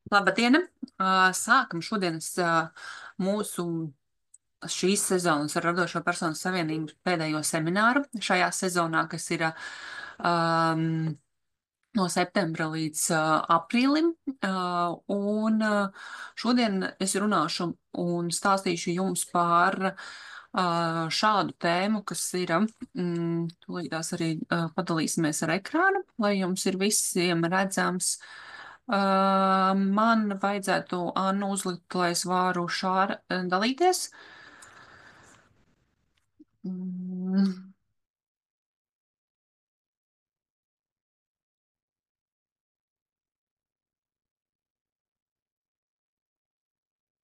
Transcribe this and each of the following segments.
Labdien! Sākam šodienas mūsu šīs sezonas ar Radošo personu savienību pēdējo semināru šajā sezonā, kas ir no septembra līdz aprīlim. Šodien es runāšu un stāstīšu jums par šādu tēmu, kas ir, tūlītās arī padalīsimies ar ekrānu, lai jums ir visiem redzams. Man vajadzētu Annu uzlikt, lai es varu dalīties.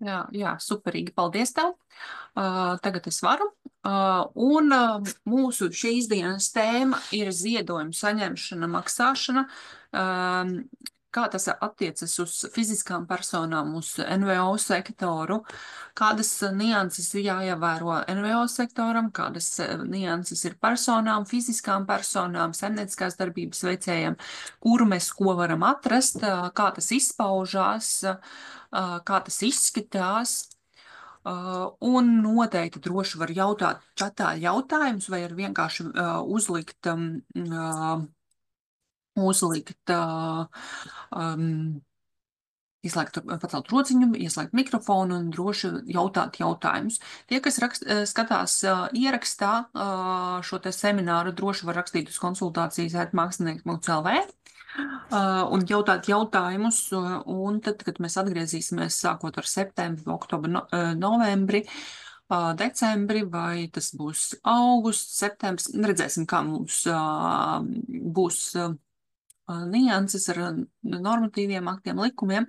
Jā, superīgi. Paldies tev. Tagad es varu. Mūsu šīs dienas tēma ir ziedojuma saņemšana, maksāšana. Kā tas attiecas uz fiziskām personām, uz NVO sektoru, kādas nianses ir jāievēro NVO sektoram, kādas nianses ir personām, fiziskām personām, saimnieciskās darbības veicējiem, kuru mēs ko varam atrast, kā tas izpaužās, kā tas izskatās. Un noteikti droši var jautāt čatā jautājumus vai ar vienkārši uzlikt ieslēgt, pacelt rociņu, ieslēgt mikrofonu un droši jautāt jautājumus. Tie, kas skatās ierakstā šo te semināru, droši var rakstīt uz konsultācijas@mākslinieks.lv un jautāt jautājumus, un tad, kad mēs atgriezīsimies sākot ar septembri, oktobri, novembri, decembri, vai tas būs augusts, septembris, redzēsim, kā mums būs nianses ar normatīviem aktiem, likumiem.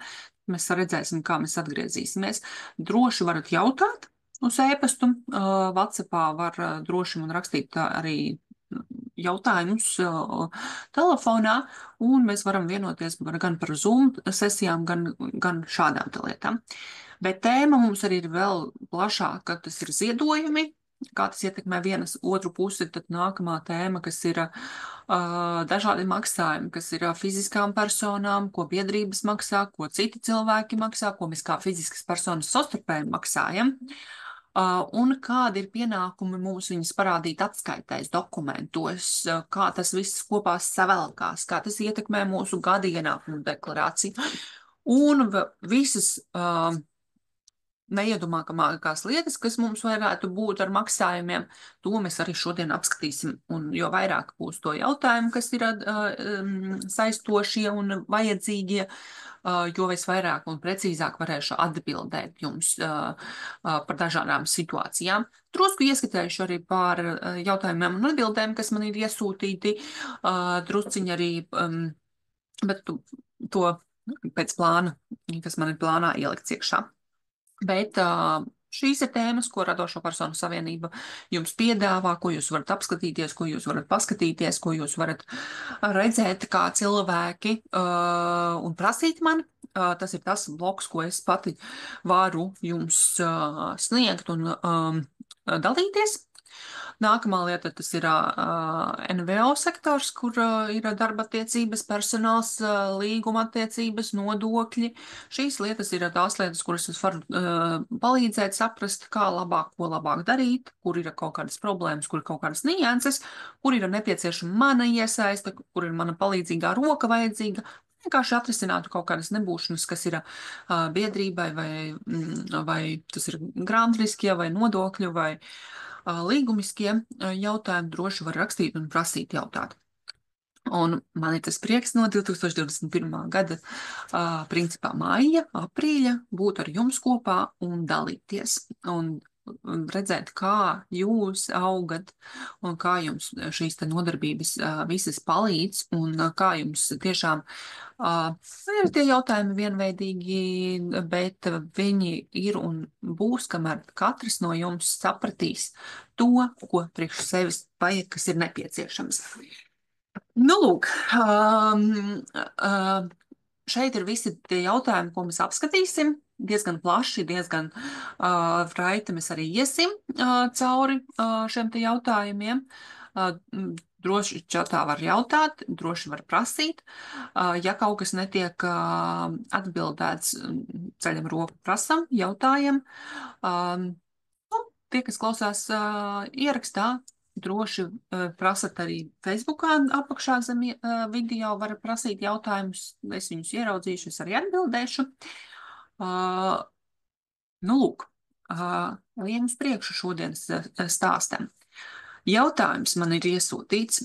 Mēs redzēsim, kā mēs atgriezīsimies. Droši varat jautāt uz e-pastu. WhatsAppā var droši man rakstīt arī jautājumus telefonā, un mēs varam vienoties gan par Zoom sesijām, gan šādām lietām. Bet tēma mums arī ir vēl plašāka, tas ir ziedojumi, kā tas ietekmē vienas otru pusi, tad nākamā tēma, kas ir dažādi maksājumi, kas ir fiziskām personām, ko biedrības maksā, ko citi cilvēki maksā, ko mēs kā fiziskas personas savstarpēji maksājam, un kādi ir pienākumi mums viņas parādīt atskaitēs dokumentos, kā tas viss kopā savelkās, kā tas ietekmē mūsu gada ienākumu deklarāciju. Un visas neiedomākamākās lietas, kas mums varētu būt ar maksājumiem, to mēs arī šodien apskatīsim. Un jo vairāk būs to jautājumu, kas ir saistošie un vajadzīgie, jo es vairāk un precīzāk varēšu atbildēt jums par dažādām situācijām. Drusku ieskatējuši arī par jautājumiem un atbildēm, kas man ir iesūtīti, drusciņi arī, bet to pēc plāna, kas man ir plānā ielikts iekšā. Bet šīs ir tēmas, ko Radošo personu savienība jums piedāvā, ko jūs varat apskatīties, ko jūs varat paskatīties, ko jūs varat redzēt kā cilvēki un prasīt man. Tas ir tas bloks, ko es pati varu jums sniegt un dalīties. Nākamā lieta, tas ir NVO sektors, kur ir darba attiecības, personāls, līguma attiecības, nodokļi. Šīs lietas ir tās lietas, kuras es varu palīdzēt saprast, kā labāk, ko labāk darīt, kur ir kaut kādas problēmas, kur ir kaut kādas nianses, kur ir nepieciešama mana iesaiste, kur ir mana palīdzīgā roka vajadzīga. Vienkārši atrisinātu kaut kādas nebūšanas, kas ir biedrībai, vai tas ir grāmatriskie, vai nodokļu, vai līgumiskie jautājumi, droši var rakstīt un prasīt jautāt. Un man ir tas prieks no 2021. gada, principā maija, aprīļa, būt ar jums kopā un dalīties. Un redzēt, kā jūs augat un kā jums šīs te nodarbības visas palīdz un kā jums tiešām ir tie jautājumi vienveidīgi, bet viņi ir un būs, kamēr katrs no jums sapratīs to, ko priekš sevis vajag, kas ir nepieciešams. Nu, lūk, šeit ir visi tie jautājumi, ko mēs apskatīsim. Diezgan plaši, diezgan raiti mēs arī iesim cauri šiem te jautājumiem. Droši čatā var jautāt, droši var prasīt. Ja kaut kas netiek atbildēts, ceļam roku, prasam, jautājam. Nu, tie, kas klausās ierakstā, droši prasat arī Facebookā apakšā zem video, var prasīt jautājumus. Es viņus ieraudzīšu, es arī atbildēšu. Nu, lūk, ejam uz priekšu šodienas stāstam. Jautājums man ir iesūtīts,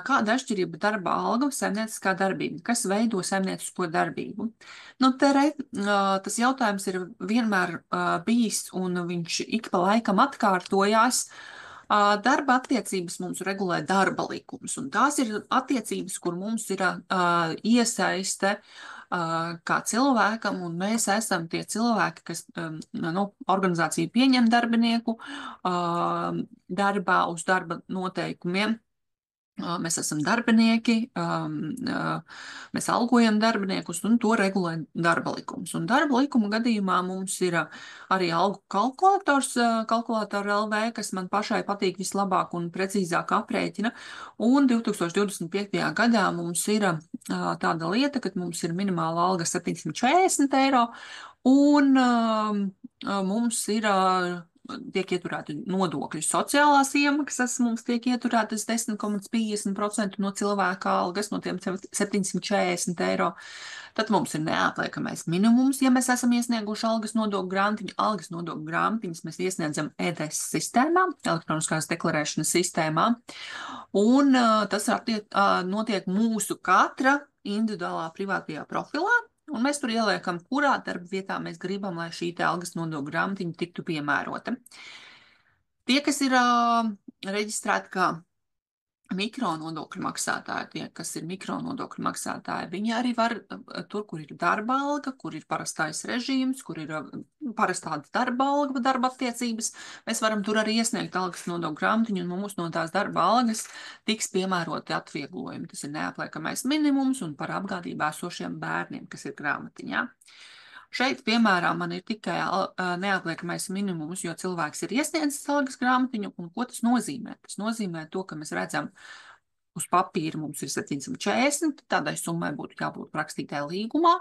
kāda atšķirība darba alga un saimnieciskā darbība? Kas veido saimniecisko darbību? Nu, tas jautājums ir vienmēr bijis, un viņš ik pa laikam atkārtojās. Darba attiecības mums regulē darba likums, un tās ir attiecības, kur mums ir iesaiste kā cilvēkam, un mēs esam tie cilvēki, kas organizācija pieņem darbinieku darbā uz darba noteikumiem. Mēs esam darbinieki, mēs algojam darbiniekus, un to regulē darba likums. Un darba likuma gadījumā mums ir arī algu kalkulators, kalkulātora LV, kas man pašai patīk vislabāk un precīzāk aprēķina. Un 2025. gadā mums ir tāda lieta, ka mums ir minimāla alga 740 eiro, un mums ir tiek ieturēti nodokļi, sociālās iemaksas, mums tiek ieturētas 10,50% no cilvēka algas, no tiem 740 eiro. Tad mums ir neatliekamais minimums, ja mēs esam iesnieguši algas nodokļu grāmatiņu. Algas nodokļu grāmatiņas mēs iesniedzam EDS sistēmā, elektroniskās deklarēšanas sistēmā, un tas notiek mūsu katra individuālā privātajā profilā. Un mēs tur ieliekam, kurā darba vietā mēs gribam, lai šī algas nodokļu grāmatiņa tiktu piemērota. Tie, kas ir reģistrēti kā mikronodokļu maksātāji, tie, kas ir mikronodokļu maksātāji, viņi arī var tur, kur ir darba alga, kur ir parastais režīms, kur ir parastā darba alga, darba attiecības, mēs varam tur arī iesniegt algas nodokļu grāmatiņu, un mums no tās darba algas tiks piemēroti atvieglojumi. Tas ir neapliekamais minimums un par apgādībā esošiem bērniem, kas ir grāmatiņā. Šeit, piemēram, man ir tikai neapliekamais minimums, jo cilvēks ir iesniedzis algas grāmatiņu, un ko tas nozīmē? Tas nozīmē to, ka mēs redzam, uz papīra mums ir 740, tādai summai būtu jābūt rakstītai līgumā,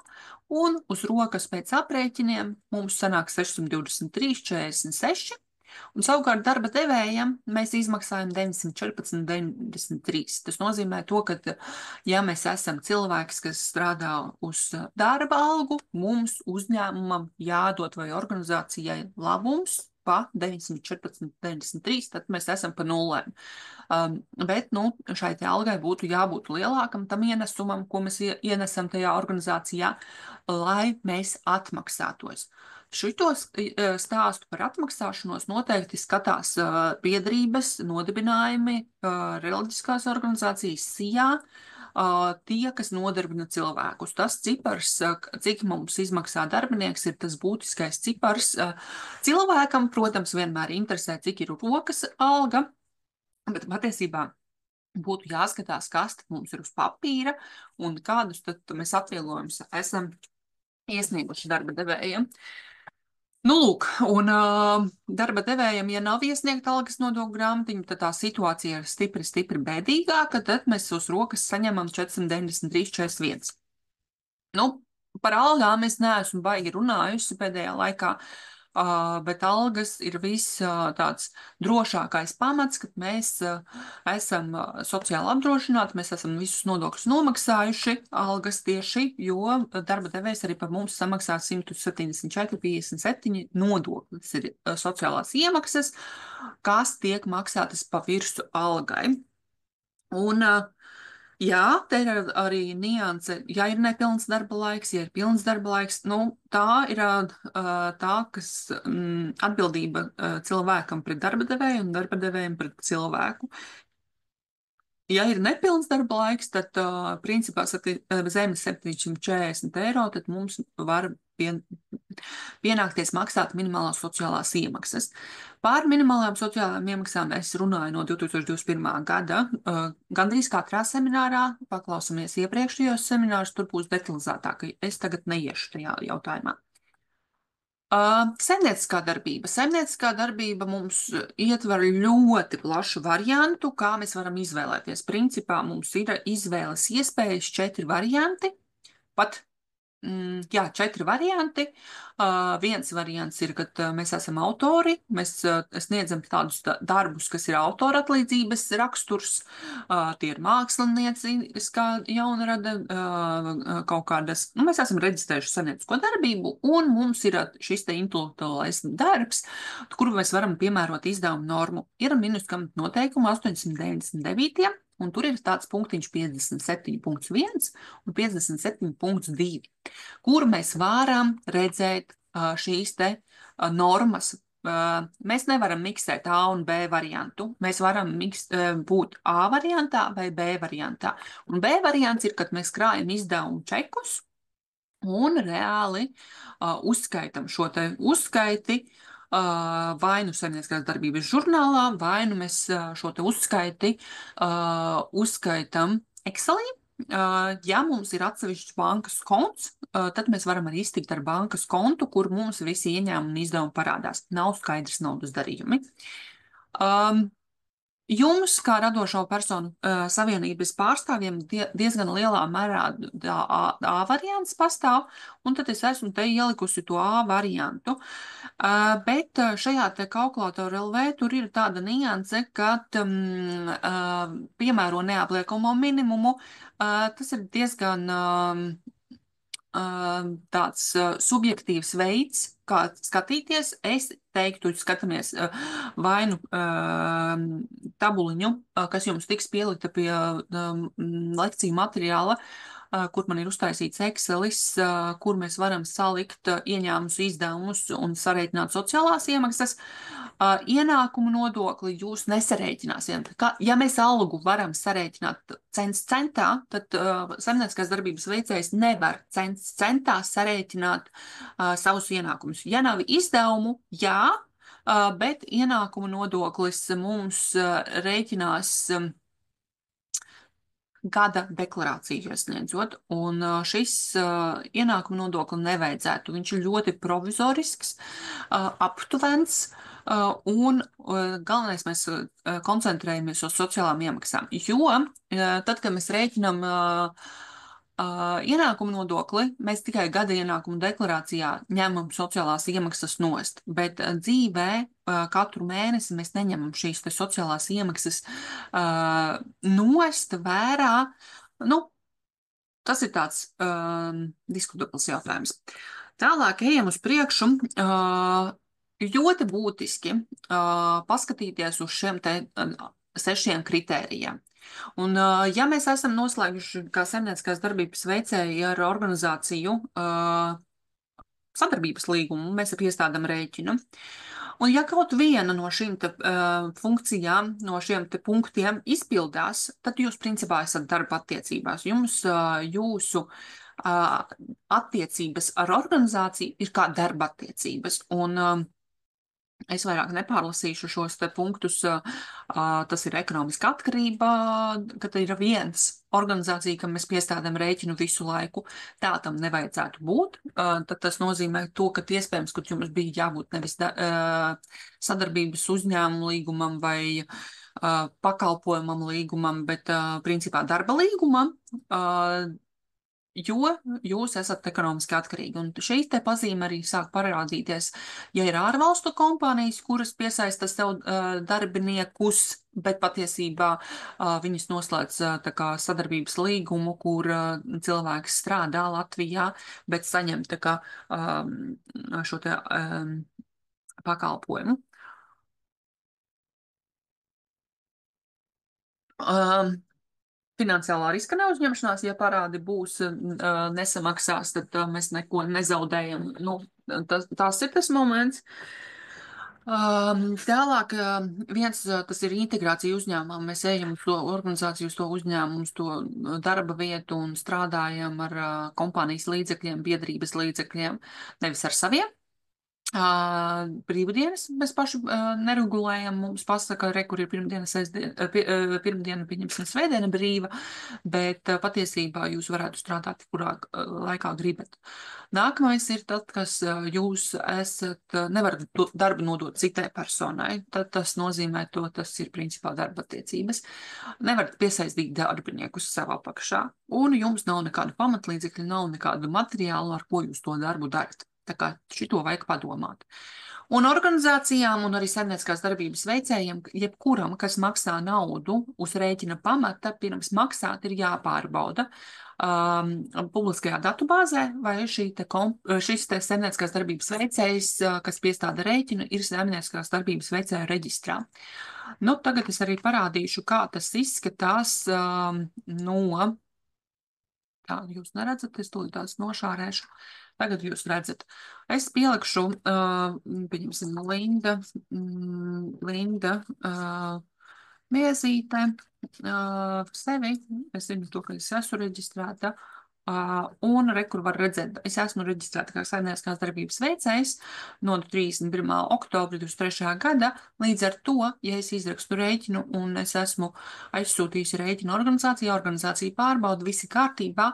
un uz rokas pēc aprēķiniem mums sanāk 623,46, un savukārt darba devējam mēs izmaksājam 914,93. Tas nozīmē to, ka, ja mēs esam cilvēks, kas strādā uz darba algu, mums uzņēmumam jādod vai organizācijai labums pa 914,93, tad mēs esam pa nulēm. Bet, šai te algai būtu jābūt lielākam tam ienesumam, ko mēs ienesam tajā organizācijā, lai mēs atmaksātos. Šitos stāstu par atmaksāšanos noteikti skatās biedrības, nodibinājumi, reliģiskās organizācijas SIA, tie, kas nodarbina cilvēkus. Tas cipars, cik mums izmaksā darbinieks, ir tas būtiskais cipars. Cilvēkam, protams, vienmēr interesē, cik ir rokas alga, bet patiesībā būtu jāskatās, kas tad mums ir uz papīra un kādus tad mēs atvieglojumus esam iesnieguši darba devējiem. Nu, lūk, un darba devējiem, ja nav iesniegta algas nodokļu grāmatiņa, tad tā situācija ir stipri, stipri bēdīgāka, tad mēs uz rokas saņemam 493,41. Nu, par algām es neesmu baigi runājusi pēdējā laikā, bet algas ir viss tāds drošākais pamats, kad mēs esam sociāli apdrošināti, mēs esam visus nodokļus nomaksājuši, algas tieši, jo darba devējs arī par mums samaksā 174,57 nodokļi. Tas ir sociālās iemaksas, kas tiek maksātas pa virsu algai. Un jā, te ir arī nianse, ja ir nepilns darba laiks, ja ir pilns darba laiks, tā ir tā, kas atbildība cilvēkam pret darba devēju un darba devējiem pret cilvēku. Ja ir nepilns darba laiks, tad principā zem 740 eiro, tad mums var pienākties maksāt minimālās sociālās iemaksas. Par minimālām sociālām iemaksām es runāju no 2021. gada. Gandrīz katrā seminārā, paklausamies iepriekšējos seminārus, tur būs detalizētāk. Es tagad neiešu tajā jautājumā. Saimnieciskā darbība. Saimnieciskā darbība mums ietver ļoti plašu variantu, kā mēs varam izvēlēties. Principā mums ir izvēles iespējas 4 varianti, pat jā, 4 varianti. Viens variants ir, kad mēs esam autori, mēs sniedzam tādus darbus, kas ir autora atlīdzības raksturs, tie ir mākslinieciskā jaunrada, kaut kādas, nu, mēs esam reģistrējuši saimniecisko darbību, un mums ir šis te intelektuālais darbs, kuru mēs varam piemērot izdevumu normu. Ir minuskam noteikumu 899. Un tur ir tāds punktiņš 57.1 un 57.2, kur mēs varam redzēt šīs te normas. Mēs nevaram miksēt A un B variantu. Mēs varam būt A variantā vai B variantā. Un B variants ir, kad mēs krājam izdevumu čekus un reāli uzskaitam šo te uzskaiti vai nu saimnieciskās darbības žurnālā, vai nu mēs šo te uzskaiti uzskaitam Excelī. Ja mums ir atsevišķs bankas konts, tad mēs varam arī iztikt ar bankas kontu, kur mums visi ieņēmumi un izdevumi parādās. Nav skaidrs naudas darījumi. Jums, kā radošo personu savienības pārstāvjiem, diezgan lielā mērā A variants pastāv, un tad es esmu te ielikusi to A variantu. Bet šajā te kalkulātora LV tur ir tāda nianse, ka piemēro neapliekamo minimumu. Tas ir diezgan tāds subjektīvs veids, kā skatīties. Es teiktu, skatāmies vai nu tabuliņu, kas jums tiks pielikta pie lekciju materiāla, kur man ir uztaisīts Excelis, kur mēs varam salikt ieņēmumus, izdevumus un sareiķināt sociālās iemaksas. Ienākumu nodokli jūs nesareiķināsiet. Ja mēs algu varam sareiķināt cents centā, tad saimnieciskās darbības veicējs nevar cents centā sareiķināt savus ienākumus. Ja nav izdevumu, jā, bet ienākumu nodoklis mums rēķinās gada deklarāciju iesniedzot, un šis ienākumu nodokli nevajadzētu. Viņš ir ļoti provizorisks, aptuvens, un galvenais mēs koncentrējamies uz sociālām iemaksām, jo tad, kad mēs rēķinam ienākumu nodokli, mēs tikai gada ienākumu deklarācijā ņemam sociālās iemaksas nost, bet dzīvē katru mēnesi mēs neņemam šīs te sociālās iemaksas nost vērā. Nu, tas ir tāds diskutabls jautājums. Tālāk ejam uz priekšu. Ļoti būtiski paskatīties uz šiem te 6 kritērijiem. Un, ja mēs esam noslēguši kā saimnieciskās darbības veicēji ar organizāciju sadarbības līgumu, mēs iestādām rēķinu. Un ja kaut viena no šīm te funkcijām, no šiem te punktiem izpildās, tad jūs principā esat darba attiecībās. Jums jūsu attiecības ar organizāciju ir kā darba attiecības. Un es vairāk nepārlasīšu šos te punktus. Tas ir ekonomiska atkarība, kad ir viens organizācija, kam mēs piestādām rēķinu visu laiku. Tā tam nevajadzētu būt. Tad tas nozīmē to, ka iespējams, ka jums bija jābūt nevis sadarbības uzņēmumu līgumam vai pakalpojumam līgumam, bet principā darba līgumam, jo jūs esat ekonomiski atkarīgi. Un šīs te pazīme arī sāk parādīties, ja ir ārvalstu kompānijas, kuras piesaista sev darbiniekus, bet patiesībā viņas noslēdz tā kā sadarbības līgumu, kur cilvēks strādā Latvijā, bet saņem tā kā šo te pakalpojumu. Finansiālā riska neuzņemšanās, ja parādi būs nesamaksās, tad mēs neko nezaudējam. Nu, tas ir tas moments. Tālāk tas ir integrācija uzņēmumā. Mēs ejam uz to organizāciju, uz to uzņēmumu, uz to darba vietu un strādājam ar kompānijas līdzekļiem, biedrības līdzekļiem, nevis ar saviem. Brīvdienas mēs paši neregulējam. Mums pasaka, re, kur ir pirmdiena, pirmdiena, pieņemsim, svētdiena brīva, bet patiesībā jūs varētu strādāt, kurā laikā gribat. Nākamais ir tad, kas jūs nevarat darbu nodot citai personai. Tad tas nozīmē to, tas ir principā darba attiecības. Nevarat piesaistīt darbiniekus savā pakšā, un jums nav nekādu pamatlīdzekļu, nav nekādu materiālu, ar ko jūs to darbu darat. Tā kā šito vajag padomāt. Un organizācijām un arī saimnieciskās darbības veicējiem, jebkuram, kas maksā naudu uz rēķina pamata, pirms maksāt ir jāpārbauda publiskajā datubāzē, vai šis te saimnieciskās darbības veicējs, kas piestāda rēķinu, ir saimnieciskās darbības veicēju reģistrā. Nu, tagad es arī parādīšu, kā tas izskatās no... Tā jūs neredzat, es to tās nošārēšu. Tagad jūs redzat. Es pielikšu, pieņemsim, Linda Miezīte sevi. Es zinu to, ka es esmu reģistrēta. Un rekur var redzēt, es esmu reģistrēta kā saimnieciskās darbības veicējs no 31. oktobra 2023. gada. Līdz ar to, ja es izrakstu rēķinu un es esmu aizsūtījusi rēķinu organizācijā, organizācija pārbauda, visi kārtībā,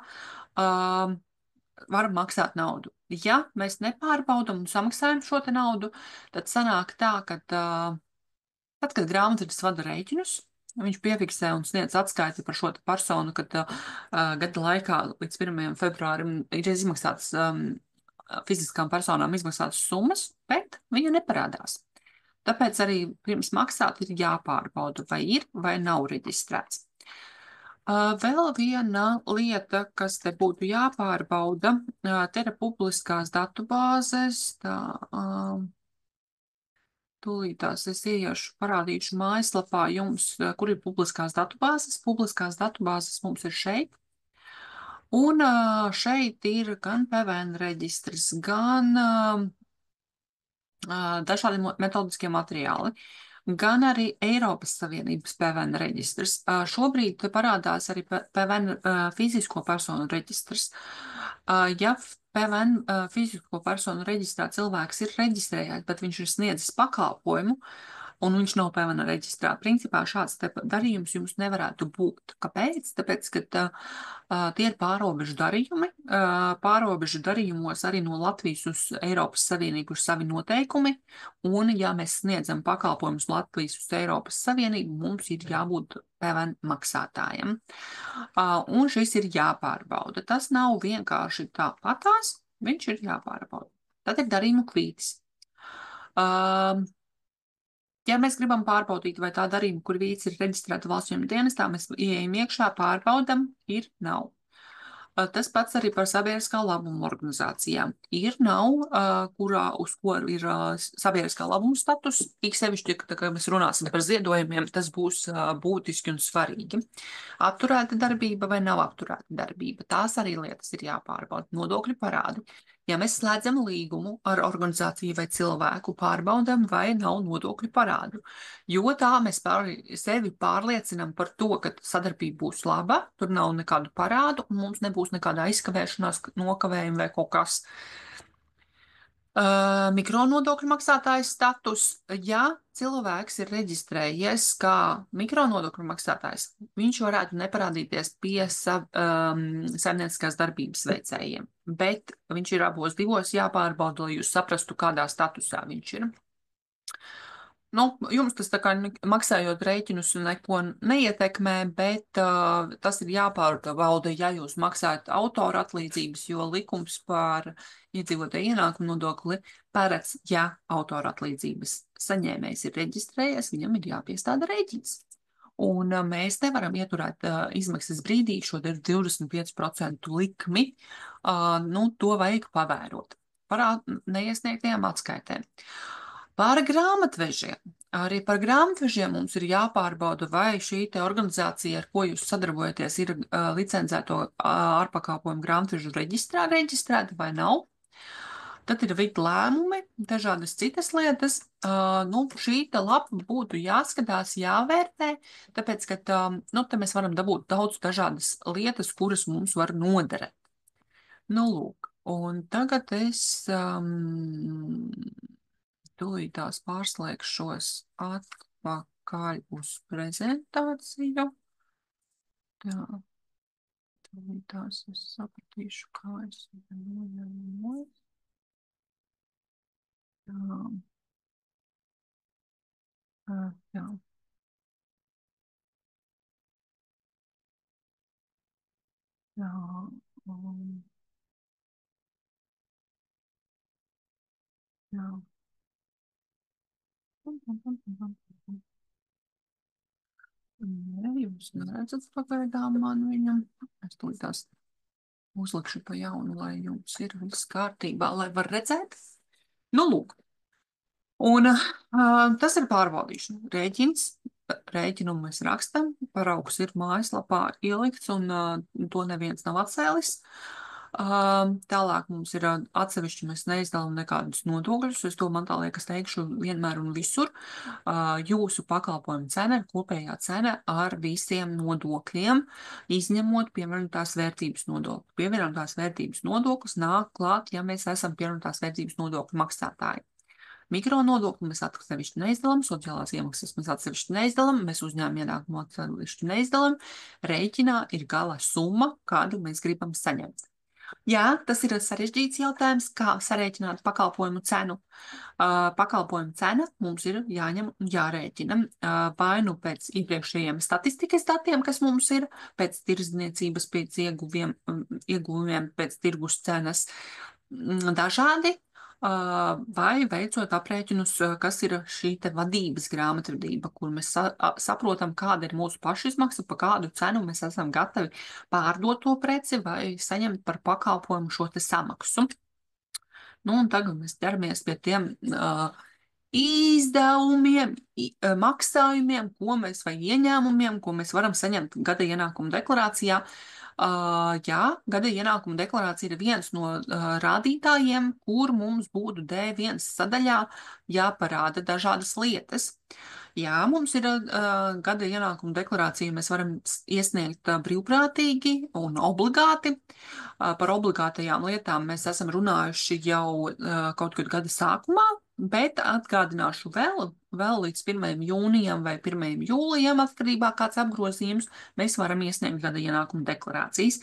varam maksāt naudu. Ja mēs nepārbaudam un samaksājam šo te naudu, tad sanāk tā, ka tad, kad grāmatvedis vada rēķinus, viņš piefiksē un sniedz atskaiti par šo te personu, kad gada laikā līdz 1. februārim ir izmaksātas fiziskām personām izmaksātas summas, bet viņa neparādās. Tāpēc arī pirms maksāt ir jāpārbauda, vai ir vai nav reģistrēts. Vēl viena lieta, kas te būtu jāpārbauda, te ir publiskās datubāzes, tūlītās es ieiešu, parādīšu mājaslapā jums, kur ir publiskās datubāzes. Publiskās datubāzes mums ir šeit. Un šeit ir gan PVN reģistrs, gan dažādi metodiskie materiāli, gan arī Eiropas Savienības PVN reģistrs. Šobrīd parādās arī PVN fizisko personu reģistrs. Ja PVN fizisko personu reģistrā cilvēks ir reģistrējies, bet viņš ir sniedzis pakalpojumu, un viņš nav PVN reģistrā. Principā šāds darījums jums nevarētu būt. Kāpēc? Tāpēc, ka tie ir pārobežu darījumi. Pārobežu darījumos arī no Latvijas uz Eiropas Savienību ir savi noteikumi, un ja mēs sniedzam pakalpojumus Latvijas uz Eiropas Savienību, mums ir jābūt PVN maksātājiem. Un šis ir jāpārbauda. Tas nav vienkārši tāpatās, viņš ir jāpārbauda. Tad ir darījumu kvītis. Ja mēs gribam pārbaudīt, vai tā darījuma, kur vīts ir reģistrēta valsts ieņēmuma dienestā, mēs ieejam iekšā, pārbaudam, ir, nav. Tas pats arī par sabiedriskā labuma organizācijām. Ir, nav, uz ko ir sabiedriskā labuma status. Ik sevišķi, kad mēs runāsim par ziedojumiem, tas būs būtiski un svarīgi. Apturēta darbība vai nav apturēta darbība. Tās arī lietas ir jāpārbauda. Nodokļu parādi. Ja mēs slēdzam līgumu ar organizāciju vai cilvēku, pārbaudam, vai nav nodokļu parādu. Jo tā mēs sevi pārliecinām par to, ka sadarbība būs laba, tur nav nekādu parādu, un mums nebūs nekāda aizkavēšanās, nokavējuma vai kaut kas. Mikronodokļu maksātājas status. Ja cilvēks ir reģistrējies kā mikronodokļu maksātājs, viņš varētu neparādīties pie saimnieciskās darbības veicējiem, bet viņš ir abos divos jāpārbauda, lai jūs saprastu, kādā statusā viņš ir. Nu, jums tas tā kā maksājot rēķinus neko neietekmē, bet tas ir jāpārbauda, ja jūs maksājat autora atlīdzības, jo likums par iedzīvotāju ienākumu nodokli paredz, ja autora atlīdzības saņēmējs ir reģistrējies, viņam ir jāpiestāda rēķins. Un mēs nevaram ieturēt izmaksas brīdī šo 25% likmi, nu, to vajag pavērot par neiesniegtajām atskaitēm. Par grāmatvežiem. Arī par grāmatvežiem mums ir jāpārbauda, vai šī te organizācija, ar ko jūs sadarbojaties, ir licencēto ārpakalpojumu grāmatvežu reģistrā reģistrēta vai nav. Tad ir vidi lēmumi, dažādas citas lietas. Nu, šī te lapa būtu jāskatās, jāvērtē, tāpēc, ka nu, te mēs varam dabūt daudz dažādas lietas, kuras mums var noderēt. Nu, lūk. Un tagad es tūlītās pārslēgšos atpakaļ uz prezentāciju. Tā, tūlītās es sapratīšu, kā es noņemu. Jā. Jā. Jā. Nē, jūs neredzat pagaidām man viņam. Es tūlītās uzlikšu pa jaunu, lai jums ir viss kārtībā, lai var redzēt. Nu, lūk. Un tas ir pārbaudīšana. Rēķinu mēs rakstam, paraugs ir mājaslapā ielikts un to neviens nav atcēlis. Tālāk mums ir atsevišķi, mēs neizdalām nekādus nodokļus, es to man tā liekas teikšu vienmēr un visur. Jūsu pakalpojuma cena ir kopējā cena ar visiem nodokļiem, izņemot pievienotās vērtības nodokli. Pievienotās vērtības nodoklis nāk klāt, ja mēs esam pievienotās vērtības nodokļu maksātāji. Mikronodokli mēs atsevišķi neizdalām, sociālās iemaksas mēs atsevišķi neizdalām, mēs uzņēmuma ienākumu atsevišķi neizdalām. Rēķinā ir gala summa, kādu mēs gribam saņemt. Jā, tas ir sarežģīts jautājums, kā sarēķināt pakalpojumu cenu. Pakalpojumu cena mums ir jāņem un jārēķina vai nu pēc iepriekšējiem statistikas datiem, kas mums ir, pēc tirdzniecības, pēc ieguvumiem, pēc tirgus cenas dažādi, vai veicot aprēķinus, kas ir šī te vadības grāmatvedība, kur mēs saprotam, kāda ir mūsu pašizmaksa, pa kādu cenu mēs esam gatavi pārdot to preci vai saņemt par pakalpojumu šo te samaksu. Nu, un tagad mēs ķeramies pie tiem izdevumiem, maksājumiem, ko mēs vai ieņēmumiem, ko mēs varam saņemt gada ienākuma deklarācijā. Jā, gada ienākuma deklarācija ir viens no rādītājiem, kur mums būtu D1 sadaļā jāparāda dažādas lietas. Jā, mums ir gada ienākuma deklarācija, mēs varam iesniegt brīvprātīgi un obligāti. Par obligātajām lietām mēs esam runājuši jau kaut kad gada sākumā, bet atgādināšu vēl līdz 1. jūnijam vai 1. jūlijam, atkarībā kāds apgrozījums, mēs varam iesniegt gada ienākuma deklarācijas.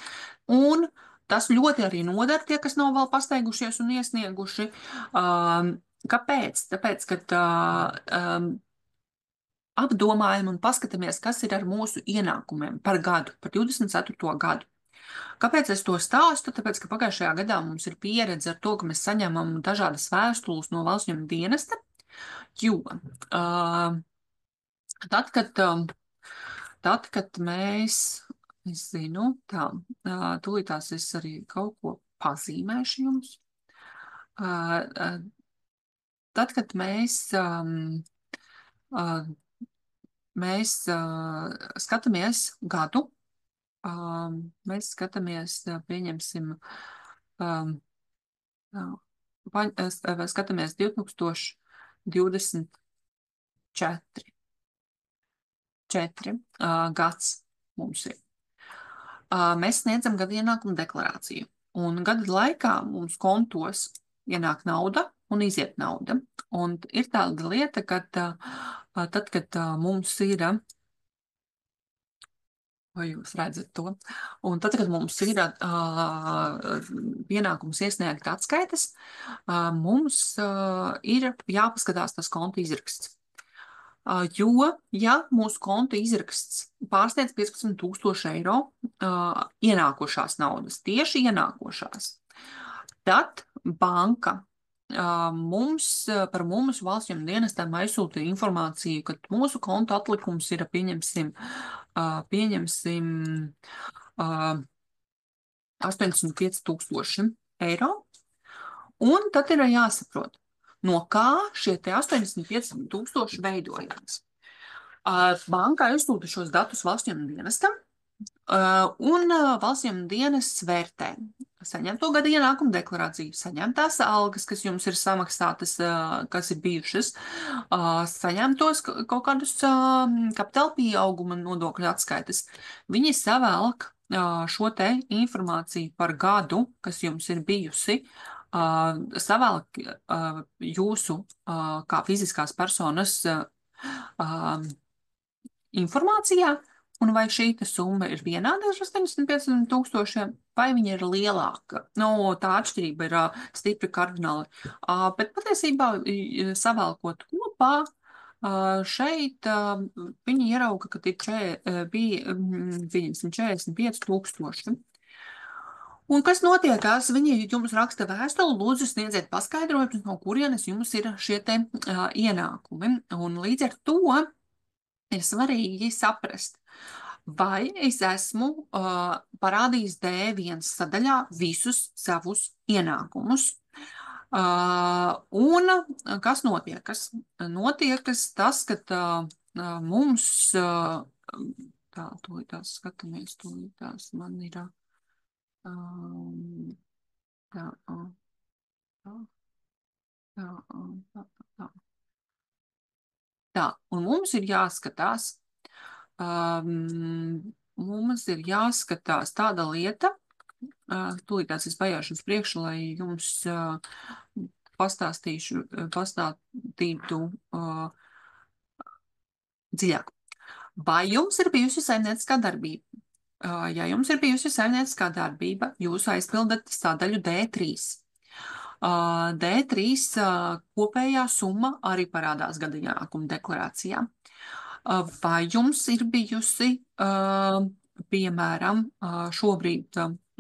Un tas ļoti arī nodara tie, kas nav vēl pasteigušies un iesnieguši. Kāpēc? Tāpēc, ka apdomājam un paskatāmies, kas ir ar mūsu ienākumiem par gadu, par 24. gadu. Kāpēc es to stāstu? Tāpēc, ka pagājušajā gadā mums ir pieredze ar to, ka mēs saņemam dažādas vēstules no valsts ņēmuma dienesta, jo tad, kad mēs, es zinu, tūlītās es arī kaut ko pazīmēšu jums. Tad, kad mēs skatāmies gadu, mēs skatāmies, pieņemsim, skatāmies 2024 gads mums ir. Mēs sniedzam gada ienākumu deklarāciju, un gada laikā mums kontos ienāk nauda un iziet nauda. Un ir tāda lieta, ka tad, kad mums ir, vai jūs redzat to, un tad, kad mums ir pienākums iesniegt atskaites, mums ir jāpaskatās tas konta izraksts. Jo, ja mūsu konta izraksts pārsniedz 15,000 eiro ienākošās naudas, tieši ienākošās, tad banka par mums valsts ņēmuma dienestam aizsūta informāciju, ka mūsu konta atlikums ir, pieņemsim 85,000 eiro, un tad ir jāsaprot, no kā šie te 85,000 veidojās. Banka aizsūta šos datus valsts ņēmuma dienestam, un valsts ņēmuma dienests vērtē saņemto gada ienākumu deklarāciju, saņemtās algas, kas jums ir samaksātas, kas ir bijušas, saņemtos kaut kādus kapitāla pieauguma nodokļu atskaites. Viņi savēlk šo te informāciju par gadu, kas jums ir bijusi, savēlk jūsu kā fiziskās personas informācijā, un vai šī summa ir vienāda ar 85 tūkstošiem, vai viņa ir lielāka. Nu, tā atšķirība ir stipri kardināli. Bet patiesībā savēlkot kopā, šeit viņi ierauga, ka bija 45 tūkstoši. Un kas notiekās? Viņi jums raksta vēstuli, lūdzu sniedziet paskaidrojumus, no kurienes jums ir šie te ienākumi. Un līdz ar to ir svarīgi saprast, vai es esmu parādījis D1 sadaļā visus savus ienākumus. Un kas notiek? Notiek tas, ka mums, tūlītās skatāmies, tūlītās man ir, tā, un mums ir jāskatās, tāda lieta, tūlītās es paiešu uz priekšu, lai jums pastāstītu dziļāk. Vai jums ir bijusi saimnieciskā darbība? Ja jums ir bijusi saimnieciskā darbība, jūs aizpildat sadaļu D3. D3 kopējā summa arī parādās gada ienākuma deklarācijā. Vai jums ir bijusi, piemēram, šobrīd,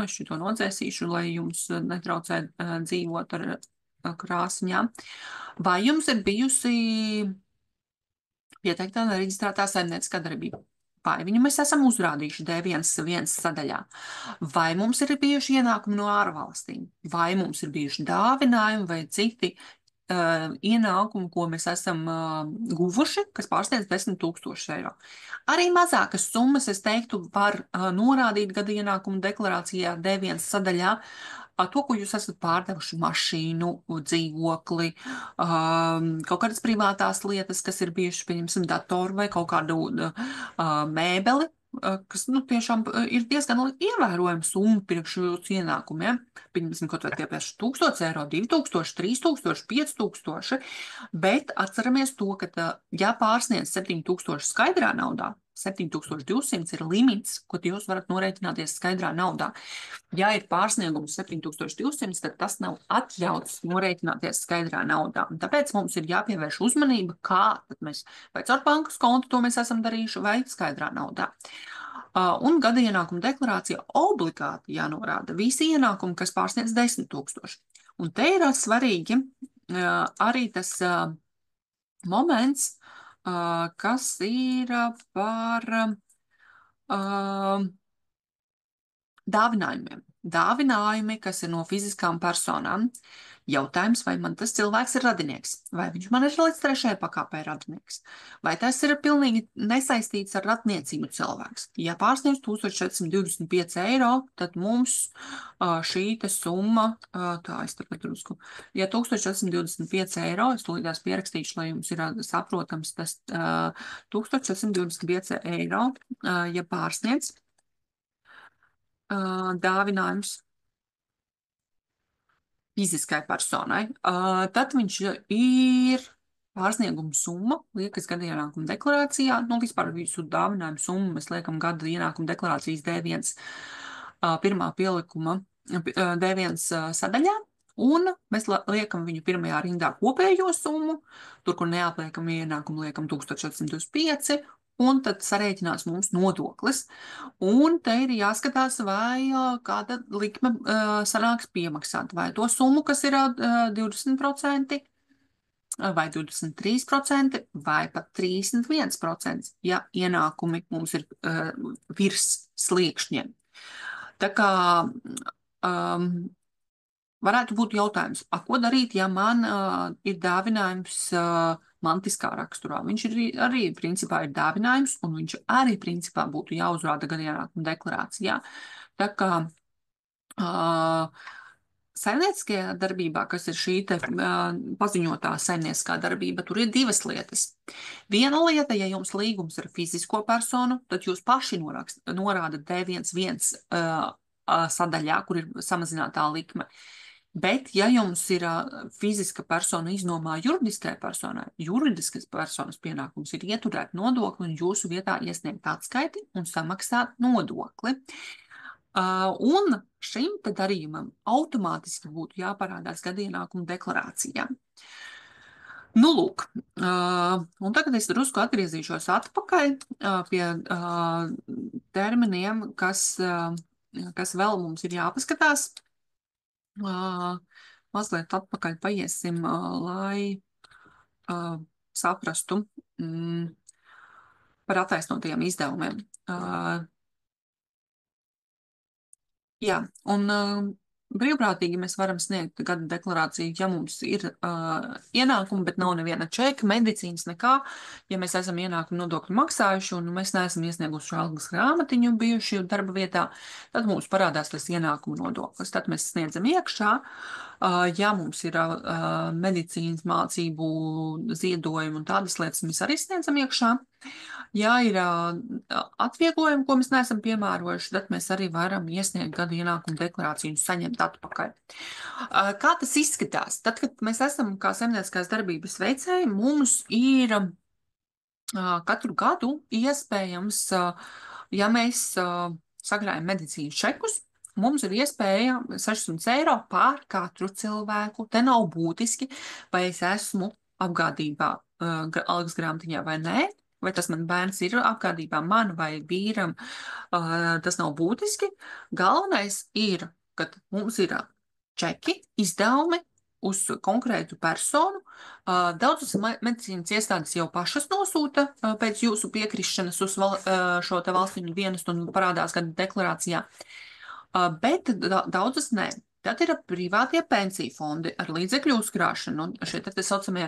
es šito nodzēsīšu, lai jums netraucē dzīvot ar krāsņām, vai jums ir bijusi pieteiktā nereģistrētā saimnieciskā darbība? Vai viņu mēs esam uzrādījuši D1 sadaļā? Vai mums ir bijuši ienākumi no ārvalstīm? Vai mums ir bijuši dāvinājumi vai citi ienākumi, ko mēs esam guvuši, kas pārsniedz 10 000 eiro? Arī mazākas summas, es teiktu, var norādīt gada ienākumu deklarācijā D1 sadaļā. To, ko jūs esat pārdevuši mašīnu, dzīvokli, kaut kādas privātās lietas, kas ir bijušas, pieņemsim, datoru vai kaut kādu mēbeli, kas, tiešām ir diezgan ievērojama summa priekš jūsu ienākumiem. Pieņemsim, kaut vai tie pēc 1000 eiro, 2000, 3000, 5000, bet atceramies to, ka, ja pārsniedz 7000 skaidrā naudā, 7200 ir limits, ko jūs varat norēķināties skaidrā naudā. Ja ir pārsniegums 7200, tad tas nav atļauts norēķināties skaidrā naudā. Un tāpēc mums ir jāpievērš uzmanība, kā tad mēs vai caur bankas kontu to mēs esam darījuši, vai skaidrā naudā. Un gada ienākuma deklarācija obligāti jānorāda visi ienākumi, kas pārsniedz 10 000. Un te ir svarīgi arī tas moments, kas ir par dāvinājumiem. Dāvinājumi, kas ir no fiziskām personām. Jautājums, vai man tas cilvēks ir radinieks? Vai viņš man ir līdz 3. pakāpē radinieks? Vai tas ir pilnīgi nesaistīts ar radniecību cilvēks? Ja pārsniedz 1425 eiro, tad mums šī summa, es tagad drusku, ja 1425 eiro, es tūlītās pierakstīšu, lai jums ir saprotams, tas 1425 eiro, ja pārsniedz dāvinājums fiziskai personai, tad viņš ir pārsnieguma summa, liekas gada ienākuma deklarācijā, vispār visu dāvinājumu summu mēs liekam gada ienākuma deklarācijas D1 pirmā pielikuma D1 sadaļā, un mēs liekam viņu pirmajā rindā kopējo summu, tur, kur neapliekam ienākumu, liekam 1425, un tad sarēķinās mums nodoklis. Un te ir jāskatās, vai kāda likme sanāks piemaksāt, vai to summu, kas ir 20%, vai 23%, vai pat 31%, ja ienākumi mums ir virs sliekšņiem. Tā kā varētu būt jautājums, ko darīt, ja man ir dāvinājums mantiskā raksturā? Viņš arī principā ir dāvinājums, un viņš arī principā būtu jāuzrāda gada ienākuma deklarācijā. Tā kā Saimnieciskajā darbībā, kas ir šī te paziņotā saimnieciskā darbība, tur ir divas lietas. Viena lieta, ja jums līgums ar fizisko personu, tad jūs paši norādat D11 sadaļā, kur ir samazinātā likme. Bet, ja jums ir fiziska persona iznomā juridiskai personai, juridiskas personas pienākums ir ieturēt nodokli un jūsu vietā iesniegt atskaiti un samaksāt nodokli. Un šim te darījumam automātiski būtu jāparādās gada ienākuma deklarācijā. Nu, lūk, un tagad es drusku atgriezīšos atpakaļ pie terminiem, kas vēl mums ir jāpaskatās. Mazliet atpakaļ paiesim, lai saprastu par attaisnotajiem izdevumiem. Jā, un brīvprātīgi mēs varam sniegt gada deklarāciju, ja mums ir ienākumi, bet nav neviena čeka, medicīnas, nekā. Ja mēs esam ienākumu nodokļu maksājuši un mēs neesam iesnieguši algas grāmatiņu bijuši darba vietā, tad mums parādās tas ienākumu nodoklis. Tad mēs sniedzam iekšā. Ja mums ir medicīnas mācību ziedojumi un tādas lietas, mēs arī sniedzam iekšā. Ja ir atvieglojumi, ko mēs neesam piemērojuši, tad mēs arī varam iesniegt gada ienākumu deklarāciju un saņemt atpakaļ. Kā tas izskatās? Tad, kad mēs esam kā saimnieciskās darbības veicēji, mums ir katru gadu iespējams, ja mēs sagrājam medicīnas čekus, mums ir iespēja 600 eiro pār katru cilvēku. Te nav būtiski, vai es esmu apgādībā algas grāmatiņā vai nē. Vai tas man bērns ir apgādībā man vai vīram, tas nav būtiski. Galvenais ir, ka mums ir čeki, izdevumi uz konkrētu personu. Daudzas medicīnas iestādes jau pašas nosūta pēc jūsu piekrišanas uz šo te valstiņu dienestu un parādās gada deklarācijā, bet daudzas nē. Tad ir privātie pensiju fondi ar līdzekļu uzkrāšanu, un šie te saucamie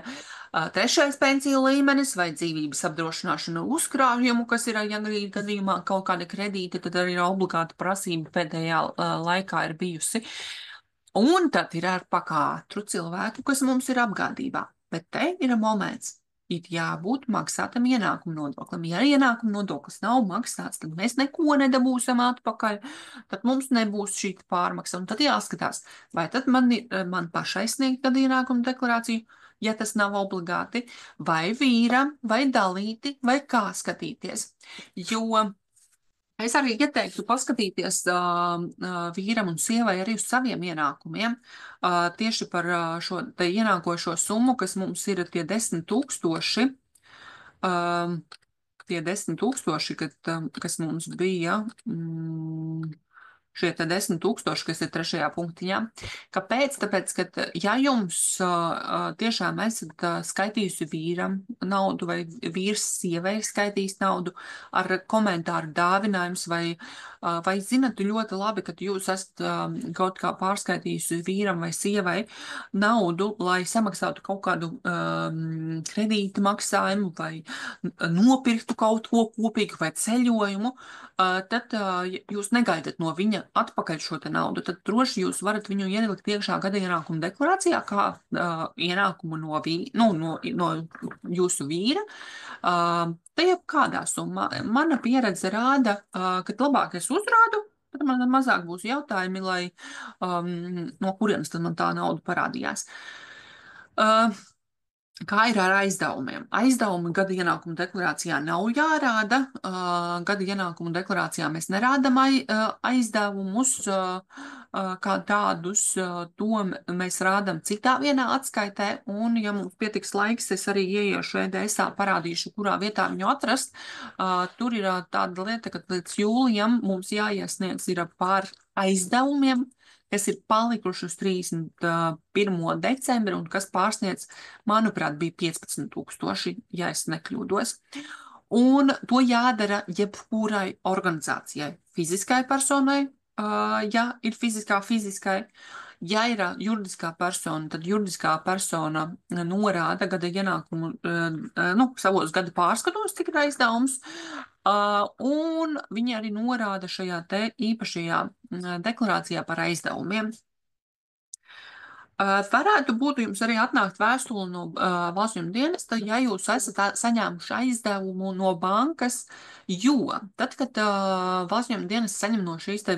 trešais pensiju līmenis vai dzīvības apdrošināšana uzkrājumu, kas ir, ja gadījumā kaut kāda kredīta, tad arī ir obligāta prasība pēdējā laikā ir bijusi. Un tad ir ar katru cilvēku, kas mums ir apgādībā. Bet te ir moments. Ir jābūt maksātam ienākumu nodoklim. Ja ienākumu nodoklis nav maksāts, tad mēs neko nedabūsim atpakaļ, tad mums nebūs šī pārmaksa. Un tad jāskatās, vai tad man pašai sniegt gada ienākumu deklarāciju, ja tas nav obligāti, vai vīram, vai dalīti, vai kā skatīties. Jo es arī ieteiktu paskatīties vīram un sievai arī uz saviem ienākumiem, tieši par šo te ienākošo summu, kas mums ir tie 10 000, tie 10 000, kas mums bija, šie te 10 000, kas ir 3. punktiņā. Kāpēc? Tāpēc, ka ja jums tiešām esat skaitījusi vīram naudu vai vīrs sievai skaitījis naudu ar komentāru dāvinājums vai zinat ļoti labi, ka jūs esat kaut kā pārskaitījusi vīram vai sievai naudu, lai samaksātu kaut kādu kredīta maksājumu vai nopirktu kaut ko kopīgu vai ceļojumu, tad jūs negaidat no viņa atpakaļ šo te naudu, tad droši jūs varat viņu ielikt iekšā gada ienākuma deklarācijā kā ienākumu no jūsu vīra. Te jau kādā summā. Mana pieredze rāda, ka labāk es uzrādu, tad man mazāk būs jautājumi, lai no kurienes tad man tā nauda parādījās. Kā ir ar aizdevumiem? Aizdevumi gada ienākuma deklarācijā nav jārāda. Gada ienākuma deklarācijā mēs nerādam aizdevumus kā tādus. To mēs rādam citā vienā atskaitē. Un, ja mums pietiks laiks, es arī ieiešu EDSā, parādīšu, kurā vietā viņu atrast. Tur ir tāda lieta, ka līdz jūlijam mums jāiesniedz ir par aizdevumiem, kas ir palikuši uz 31. decembri un kas pārsniedz, manuprāt, bija 15 000, ja es nekļūdos. Un to jādara jebkurai organizācijai, fiziskai personai, ja ir fiziskai. Ja ir juridiskā persona, tad juridiskā persona norāda gada ienākumu, savos gada pārskatos, cik ir aizdevums, un viņi arī norāda šajā te īpašajā deklarācijā par aizdevumiem. Varētu būt jums arī atnākt vēstuli no valsts ieņēmuma dienesta, ja jūs esat saņēmuši aizdevumu no bankas, jo tad, kad valsts ieņēmuma dienests saņem no šīs te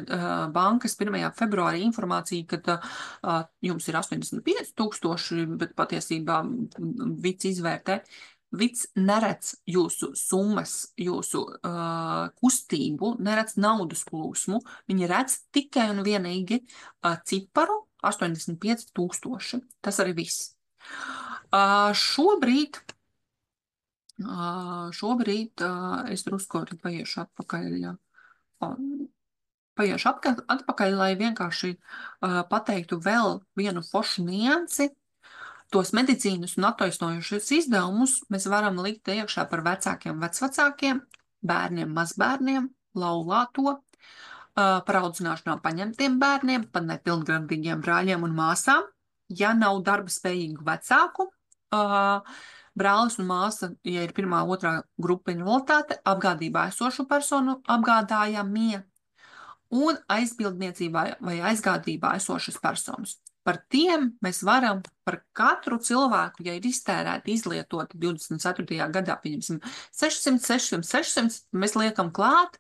bankas 1. februārī informāciju, kad jums ir 85 000, bet patiesībā Vits izvērtē, Vits neredz jūsu summas, jūsu kustību, neredz naudas plūsmu, viņi redz tikai un vienīgi ciparu 85 000. Tas arī viss. Šobrīd es drusku arī paiešu atpakaļ, atpakaļ, lai vienkārši pateiktu vēl vienu foršu niansi. Tos medicīnas un attaisnojušies izdevumus mēs varam likt iekšā par vecākiem, vecvecākiem, bērniem, mazbērniem, laulāto, par audzināšanā paņemtiem bērniem, par nepilngadīgiem brāļiem un māsām, ja nav darba spējīgu vecāku, brālis un māsa, ja ir 1., 2. grupa invaliditāte, apgādībā esošu personu apgādājamie un aizbildniecībā vai aizgādībā esošas personas. Par tiem mēs varam par katru cilvēku, ja ir iztērēti, izlietoti 24. gadā, pieņemsim, 600, mēs liekam klāt.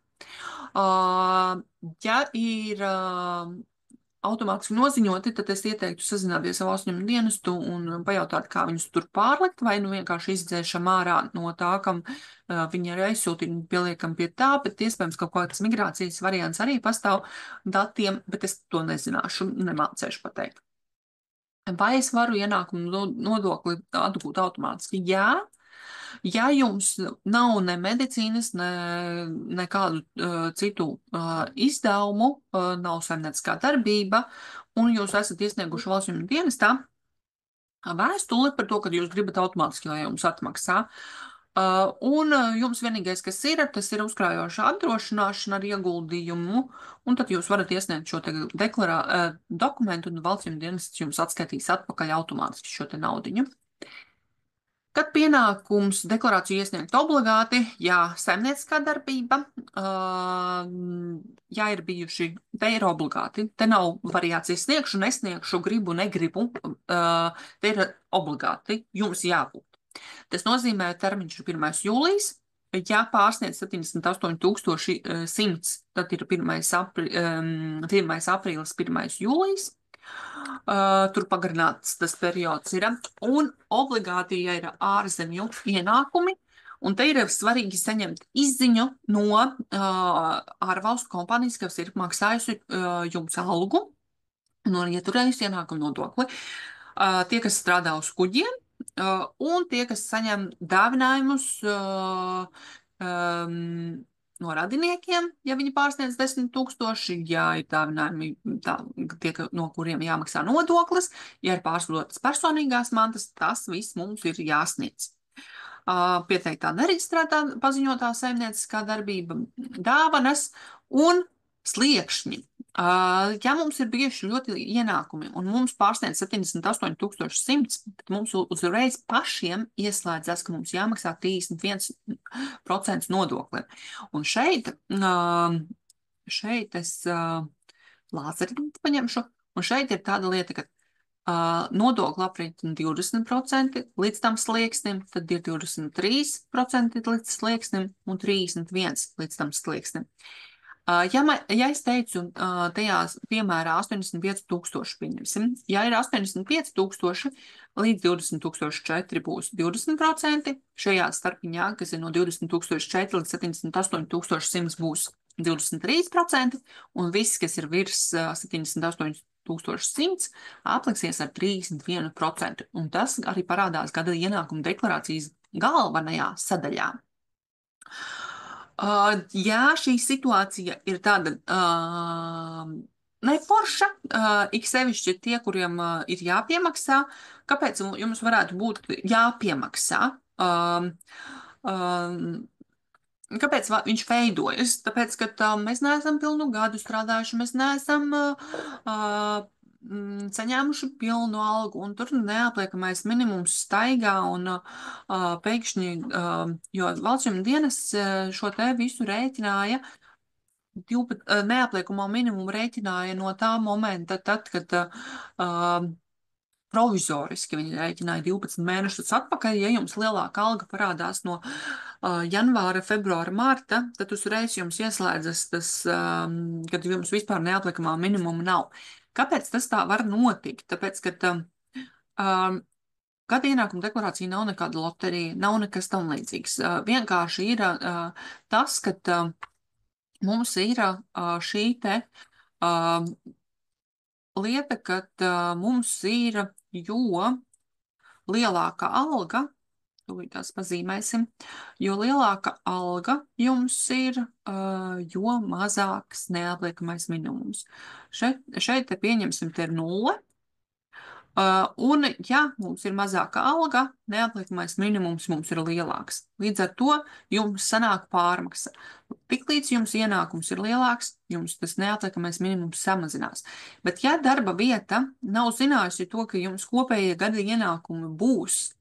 Ja ir automātiski noziņoti, tad es ieteiktu sazināties ar valsts ieņēmuma dienestu un pajautāt, kā viņus tur pārlikt, vai nu vienkārši izdzēšam ārā no tā, kam viņi ir aizsūtīti, pieliekam pie tā, bet iespējams kaut kāds migrācijas variants arī pastāv datiem, bet es to nezināšu, nemācēšu pateikt. Vai es varu ienākumu nodokli atgūt automātiski? Jā. Ja jums nav ne medicīnas, ne kādu citu izdevumu, nav saimnieciskā darbība, un jūs esat iesnieguši valsts ieņēmuma dienestā vēstuli par to, ka jūs gribat automātiski, lai jums atmaksā. Un jums vienīgais, kas ir, tas ir uzkrājoša apdrošināšana ar ieguldījumu, un tad jūs varat iesniegt šo te dokumentu, un valsts ieņēmuma dienests jums atskaitīs atpakaļ automātiski šo te naudiņu. Kad pienākums deklarāciju iesniegt obligāti, jā, saimnieciskā darbība, ja ir bijuši, te ir obligāti, te nav variācijas sniegšu, nesniegšu, gribu, negribu, te ir obligāti, jums jābūt. Tas nozīmē, termiņš ir 1. jūlijas, ja pārsniedz 78 100, tad ir 1. aprīlis, 1. jūlijas. Tur pagarināts tas periods ir, un obligāti, ja ir ārzemju ienākumi, un te ir svarīgi saņemt izziņu no ārvalstu kompānijas, kas ir maksājusi jums algu, un ieturējusi ienākumu nodokli. Tie, kas strādā uz kuģiem, un tie, kas saņem dāvinājumus no radiniekiem, ja viņi pārsniedz 10 000, ja ir dāvinājumi, tie, no kuriem jāmaksā nodoklis, ja ir pārslotas personīgās mantas, tas viss mums ir jāsniedz. Pieteiktā nereģistrētā paziņotā saimnieciskā darbība, dāvanas un sliekšņi. Ja mums ir bijuši ļoti ienākumi un mums pārsniedz 78 100, tad mums uzreiz pašiem ieslēdzas, ka mums jāmaksā 31% nodokli. Un šeit es lāzeri paņemšu, un šeit ir tāda lieta, ka nodokli aprēķina 20% līdz tam slieksnim, tad ir 23% līdz slieksnim un 31% līdz tam slieksnim. Ja es teicu, tajās piemērā 85 000, pieņemsim, ja ir 85 000 līdz 20 400 būs 20%, šajā starpiņā, kas ir no 20 400 līdz 78 100 būs 23%, un viss, kas ir virs 78 100, apliksies ar 31%, un tas arī parādās gada ienākuma deklarācijas galvenajā sadaļā. Jā, šī situācija ir tāda neforša, ik sevišķi tie, kuriem ir jāpiemaksā. Kāpēc jums varētu būt jāpiemaksā? Kāpēc viņš veidojas? Tāpēc, ka mēs neesam pilnu gadu strādājuši, mēs neesam saņēmuši pilnu algu, un tur neapliekamais minimums staigā, un pēkšņi, jo valsts ieņēmuma dienests šo te visu rēķināja, neapliekamo minimumu rēķināja no tā momenta, tad, kad provizoriski viņi rēķināja 12 mēnešus atpakaļ. Ja jums lielāka alga parādās no janvāra, februāra, marta, tad uzreiz jums ieslēdzas tas, kad jums vispār neapliekamā minimuma nav. Kāpēc tas tā var notikt? Tāpēc, ka gada ienākuma deklarācija nav nekāda loterija, nav nekas tam līdzīgs. Vienkārši ir tas, ka mums ir šī te lieta, ka mums ir, jo lielāka alga, tūlīt tās pazīmēsim, jo lielāka alga jums ir, jo mazāks neapliekamais minimums. Šeit pieņemsim, te ir 0. Un, ja mums ir mazāka alga, neapliekamais minimums mums ir lielāks. Līdz ar to jums sanāk pārmaksa. Tiklīdz jums ienākums ir lielāks, jums tas neapliekamais minimums samazinās. Bet ja darba vieta nav zinājusi to, ka jums kopējie gada ienākumi būs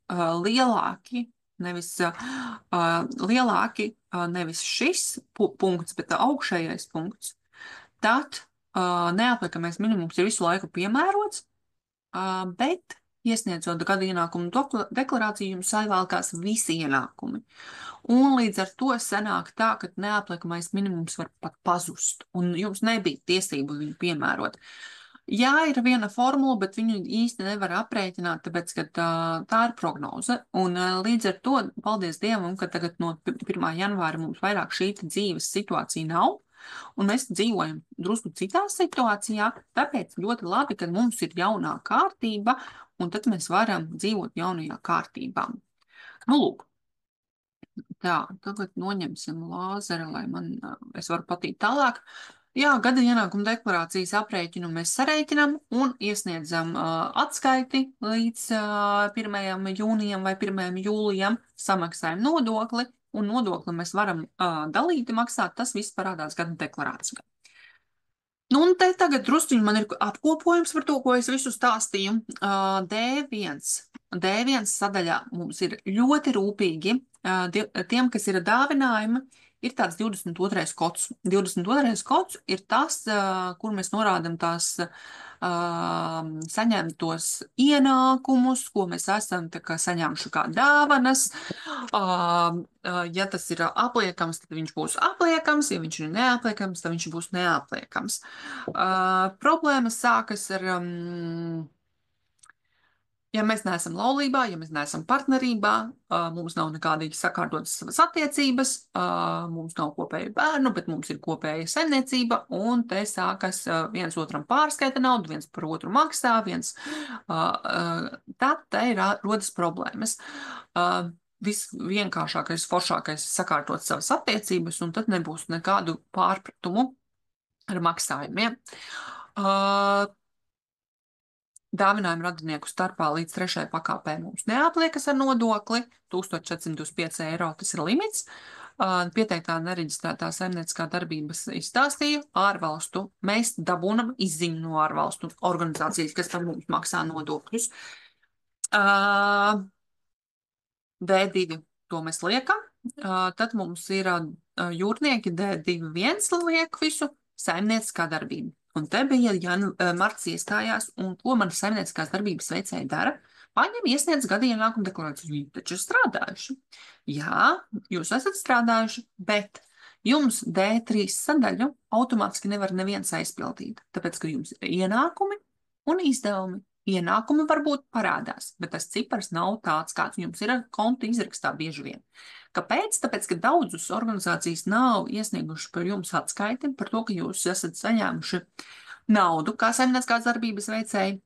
lielāki, nevis šis punkts, bet augšējais punkts, tad neapliekamais minimums ir visu laiku piemērots, bet iesniedzot gada ienākumu deklarāciju, jums savēlkās visi ienākumi. Un līdz ar to sanāk tā, ka neapliekamais minimums var pat pazust, un jums nebija tiesību viņu piemērot. Jā, ir viena formula, bet viņu īsti nevar aprēķināt, tāpēc, ka tā ir prognoze. Un līdz ar to, paldies Dievam, ka tagad no 1. janvāra mums vairāk šī dzīves situācija nav. Un mēs dzīvojam drusku citā situācijā, tāpēc ļoti labi, ka mums ir jaunā kārtība, un tad mēs varam dzīvot jaunajā kārtībā. Nu, lūk. Tā, tagad noņemsim lāzeri, lai es varu patīt tālāk. Jā, gada ienākuma deklarācijas aprēķinu mēs sarēķinam un iesniedzam atskaiti līdz 1. jūnijam vai 1. jūlijam, samaksājam nodokli, un nodokli mēs varam dalīti maksāt, tas viss parādās gada deklarācijā. Nu, un te tagad drusciņi man ir apkopojums par to, ko es visu stāstīju. D1 sadaļā mums ir ļoti rūpīgi, tiem, kas ir dāvinājumi, ir tāds 22. kods. 22. kods ir tas, kur mēs norādam tās saņemtos ienākumus, ko mēs esam saņēmuši kā dāvanas. Ja tas ir apliekams, tad viņš būs apliekams, ja viņš ir neapliekams, tad viņš būs neapliekams. Problēmas sākas ar... Ja mēs neesam laulībā, ja mēs neesam partnerībā, mums nav nekādīgi sakārtotas savas attiecības, mums nav kopēju bērnu, bet mums ir kopēja saimniecība, un te sākas viens otram pārskaita naudu, viens par otru maksā, tad te ir rodas problēmas. Visvienkāršākais, foršākais sakārtot savas attiecības, un tad nebūs nekādu pārpratumu ar maksājumiem. Dāvinājumu radinieku starpā līdz 3. pakāpē mums neapliekas ar nodokli, 1425 eiro tas ir limits. Pieteiktā nereģistrētā saimnieciskā darbības izstāstīju ārvalstu. Mēs dabūnam izziņu no ārvalstu organizācijas, kas tam mums maksā nodokļus. D2 to mēs liekam. Tad mums ir jūrnieki D21 liek visu saimnieciskā darbība. Un te bija marts iestājās, un ko man saimnieciskās darbības veicēji dara? Paņem iesniedz gada ienākuma deklarāciju. Viņi taču ir strādājuši. Jā, jūs esat strādājuši, bet jums D3 sadaļu automātiski nevar neviens aizpildīt, tāpēc, ka jums ir ienākumi un izdevumi. Ienākumi varbūt parādās, bet tas cipars nav tāds, kāds jums ir konta izrakstā bieži vien. Kāpēc? Tāpēc, ka daudzus organizācijas nav iesnieguši par jums atskaiti par to, ka jūs esat saņēmuši naudu kā saimnieciskās darbības veicēji.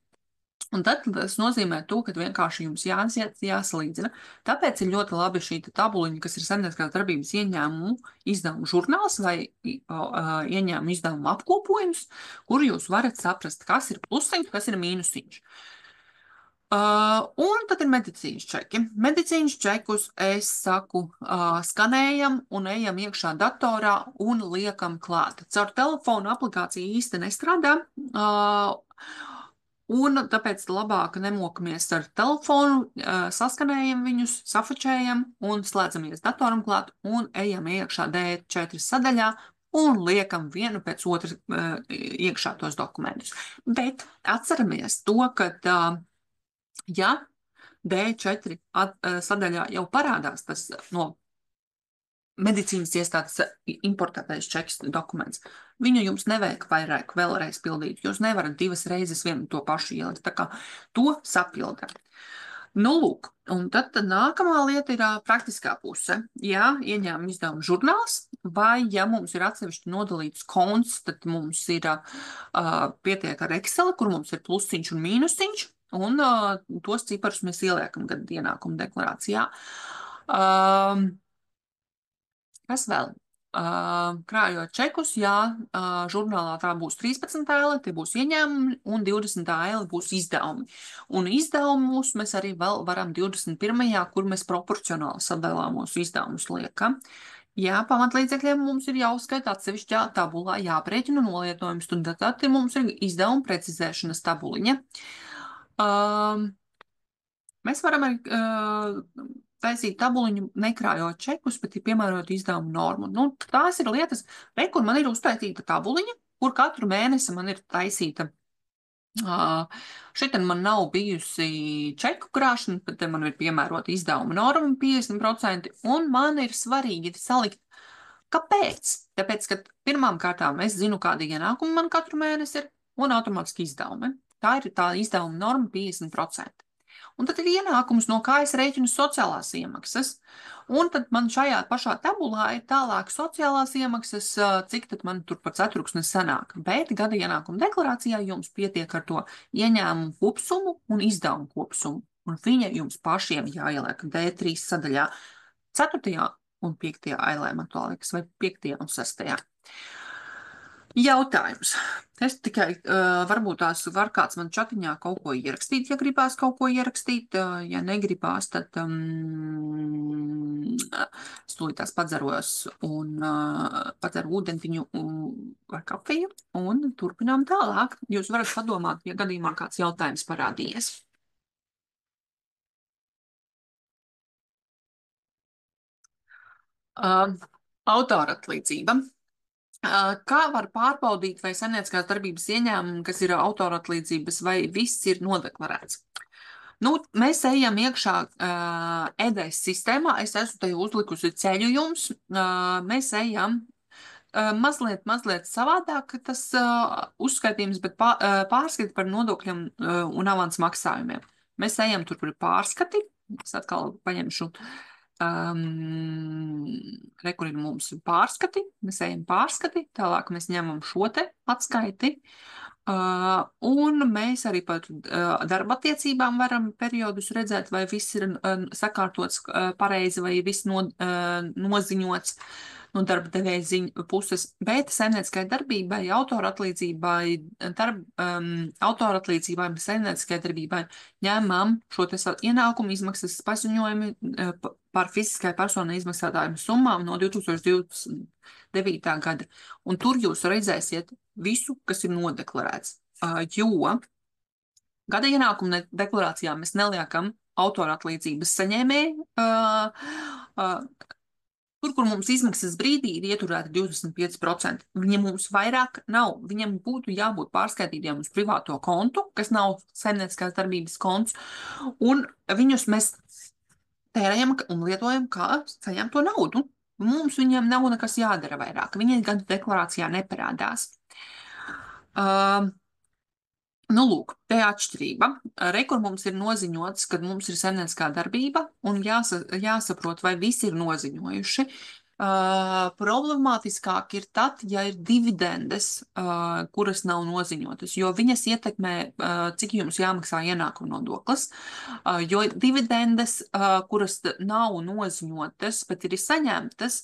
Un tad tas nozīmē to, ka vienkārši jums jāsalīdzina. Tāpēc ir ļoti labi šī tabuliņa, kas ir saimnieciskās darbības ieņēmumu izdevumu žurnāls vai ieņēmumu izdevumu apkopojums, kur jūs varat saprast, kas ir plusiņš, kas ir mīnusiņš. Un tad ir medicīnas čeki. Medicīnas čekus es saku skanējam un ejam iekšā datorā un liekam klāt. Caur telefonu aplikācija īsti nestrādā, un tāpēc labāk nemokamies ar telefonu, saskanējam viņus, safačējam un slēdzamies datoram klāt un ejam iekšā D4 sadaļā un liekam vienu pēc otras iekšā tos dokumentus. Bet atceramies to, ka Ja D4 sadaļā jau parādās tas no medicīnas iestādes importētais čeks dokuments, viņu jums nevajag vairāk vēlreiz pildīt. Jūs nevarat divas reizes vienu to pašu ielikt. Tā kā to sapilda. Nu, lūk, un tad nākamā lieta ir praktiskā puse. Ja ieņēmuma izdevuma žurnāls, vai ja mums ir atsevišķi nodalīts konts, tad mums ir pietiek ar Excel, kur mums ir plusiņš un mīnusiņš, un tos ciparus mēs ieliekam gada ienākuma deklarācijā. Kas vēl? Krājot čekus, jā, žurnālā tā būs 13 eile, tie būs ieņēmumi, un 20 eile būs izdevumi. Un izdevumus mēs arī vēl varam 21. kur mēs proporcionāli sadalāmos izdevumus liekam. Jā, pamatlīdzekļiem mums ir jāuzskaita atsevišķā tabulā, jāprēķina nolietojums, un tad mums ir izdevuma precizēšanas tabuliņa. Mēs varam arī taisīt tabuliņu, nekrājot čekus, bet ir piemērot izdevumu normu. Nu, tās ir lietas, kur man ir uztaisīta tabuliņa, kur katru mēnesi man ir taisīta. Šeit man nav bijusi čeku krāšana, bet man ir piemērota izdevuma norma 50%, un man ir svarīgi salikt. Kāpēc? Tāpēc, ka pirmām kārtām es zinu, kāda ienākuma man katru mēnesi ir, un automātiski izdevumi. Tā ir tā izdevuma norma 50%. Un tad ir ienākums, no kā es rēķinu sociālās iemaksas. Un tad man šajā pašā tabulā ir tālāk sociālās iemaksas, cik tad man tur par ceturksni sanāk. Bet gada ienākuma deklarācijā jums pietiek ar to ieņēmumu kopsumu un izdevumu kopsumu. Un viņa jums pašiem jāieliek D3 sadaļā 4. un 5. ailē, man to liekas, vai 5. un 6. Jautājums. Es tikai, varbūt tās var kāds man čatiņā kaut ko ierakstīt, ja gribās kaut ko ierakstīt. Ja negribās, tad es tūlītās padzerojos un padzeru ūdentiņu ar kafiju un turpinām tālāk. Jūs varat padomāt, ja gadījumā kāds jautājums parādījies. Autoratlīdzība. Kā var pārbaudīt, vai saimnieciskās darbības ieņēmumi, kas ir autoratlīdzības, vai viss ir nodeklarēts? Nu, mēs ejam iekšā EDS sistēmā, es esmu te uzlikusi ceļu jums, mēs ejam mazliet savādāk tas uzskaitījums, bet pārskati par nodokļiem un avans maksājumiem. Mēs ejam tur par pārskati, es atkal paņemšu. Kur ir mums pārskati, mēs ejam pārskati, tālāk mēs ņemam šo te atskaiti, un mēs arī par darba attiecībām varam periodus redzēt, vai viss ir sakārtots pareizi, vai viss noziņots no darba devēja puses, bet saimnieciskai darbībai, autoratlīdzībai, saimnieciskai darbībai ņemam šo te ienākumu izmaksas paziņojumi par fisiskai personai izmaksātājiem summām no 2029. gada. Un tur jūs redzēsiet visu, kas ir nodeklarēts, jo gada ienākuma deklarācijā mēs neliekam autoratlīdzības saņēmēju, tur, kur mums izmaksas brīdī ir ieturēta 25%. Viņam mums vairāk nav. Viņam būtu jābūt pārskaitītiem uz privāto kontu, kas nav saimnieciskās darbības konts, un viņus mēs tērējam un lietojam, kā saņemto naudu. Mums viņiem nav nekas jādara vairāk. Viņi gada deklarācijā neparādās. Nu, lūk, te atšķirība. Kur mums ir noziņots, kad mums ir saimnieciskā darbība, un jāsaprot, vai visi ir noziņojuši. Problemātiskāk ir tad, ja ir dividendes, kuras nav noziņotas, jo viņas ietekmē, cik jums jāmaksā ienākuma nodoklis, jo dividendes, kuras nav noziņotas, bet ir saņemtas,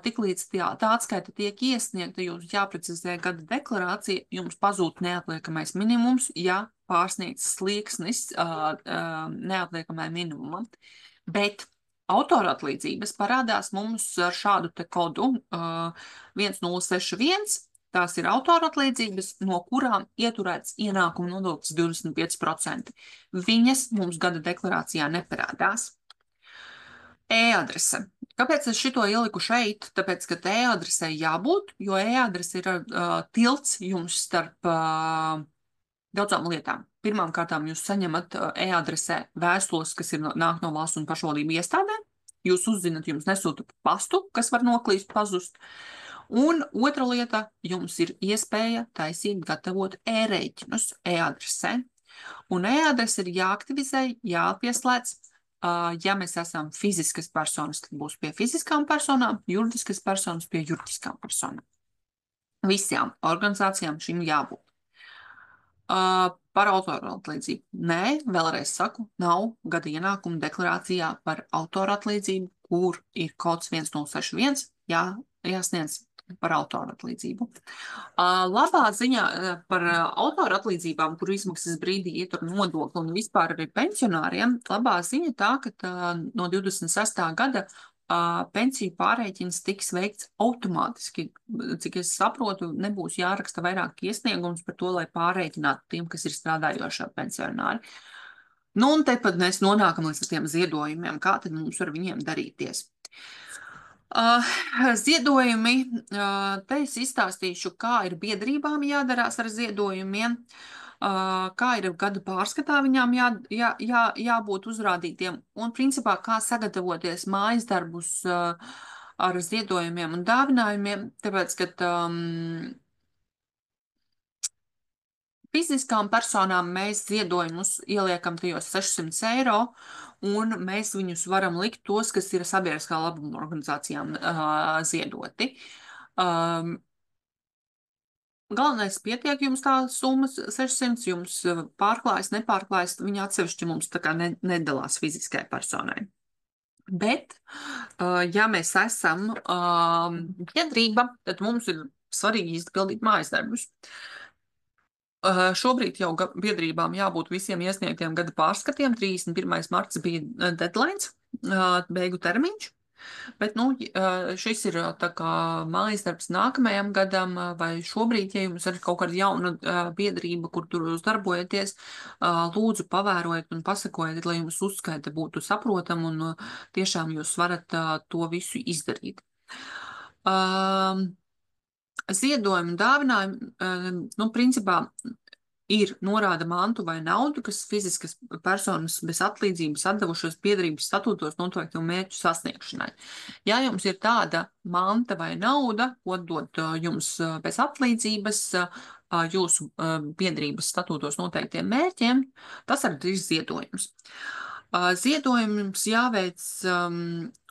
tiklīdz tā atskaita tiek iesniegta, jums jāprecizē gada deklarācija, jums pazūd neatliekamais minimums, ja pārsniegts slieksnis neatliekamai minimumam. Bet autoratlīdzības parādās mums ar šādu te kodu 1061. Tās ir autoratlīdzības, no kurām ieturēts ienākuma nodoklis 25%. Viņas mums gada deklarācijā neparādās. E-adrese. Kāpēc es šito ieliku šeit? Tāpēc, ka e-adresē jābūt, jo e-adrese ir tilts jums starp daudzām lietām. pirmām kārtām jūs saņemat e-adresē vēstules, kas nāk no valsts un pašvaldību iestādēm. Jūs uzzinat, jums nesūta pastu, kas var noklīst, pazust. Un otra lieta, jums ir iespēja taisīt, gatavot e-rēķinus e-adresē. Un e-adrese ir jāaktivizē, jāpieslēdz. Ja mēs esam fiziskas personas, tad būs pie fiziskām personām, juridiskas personas pie juridiskām personām. Visām organizācijām šim jābūt. Par autora atlīdzību. Nē, vēlreiz saku, nav gada ienākuma deklarācijā par autora atlīdzību, kur ir kods 1061, jāsniedz par autora atlīdzību. Labā ziņā par autora atlīdzībām, kuru izmaksas brīdī ietur nodokli un vispār arī pensionāriem, labā ziņa tā, ka no 26. gada pensiju pārreikins tiks veikts automātiski. Cik es saprotu, nebūs jāraksta vairāk iesniegums par to, lai pārreikinātu tiem, kas ir strādājošā pensionāri. Nu, un tepat mēs nonākam līdz tiem ziedojumiem. Kā tad mums ar viņiem darīties? Ziedojumi, te es izstāstīšu, kā ir biedrībām jādarās ar ziedojumiem, kā ir gada pārskatā viņām jābūt uzrādītiem un, principā, kā sagatavoties mājas darbus ar ziedojumiem un dāvinājumiem, tāpēc, ka fiziskām personām mēs ziedojumus ieliekam tajos 600 eiro, un mēs viņus varam likt tos, kas ir sabiedriskā labuma organizācijām ziedoti. Galvenais pietiek jums tā summas 600, jums pārklājas, nepārklājas, viņa atsevišķi mums tā kā nedalās fiziskai personai. Bet, ja mēs esam biedrība, tad mums ir svarīgi izpildīt mājas darbus. Šobrīd jau biedrībām jābūt visiem iesniegtiem gada pārskatiem. 31. marts bija deadlines, beigu termiņš. Bet, nu, šis ir tā kā mājas darbs nākamajam gadam, vai šobrīd, ja jums ir kaut kāda jauna biedrība, kur tur jūs darbojaties, lūdzu pavērojiet un pasakojiet, lai jums uzskaita būtu saprotam un tiešām jūs varat to visu izdarīt. Ziedojumi un dāvinājumi, nu, principā, ir norāda mantu vai naudu, kas fiziskas personas bez atlīdzības atdevušos biedrības statūtos noteiktu mērķu sasniegšanai. Ja jums ir tāda manta vai nauda, ko dod jums bez atlīdzības jūsu biedrības statūtos noteiktiem mērķiem, tas arī ir ziedojums. Ziedojums jāveic...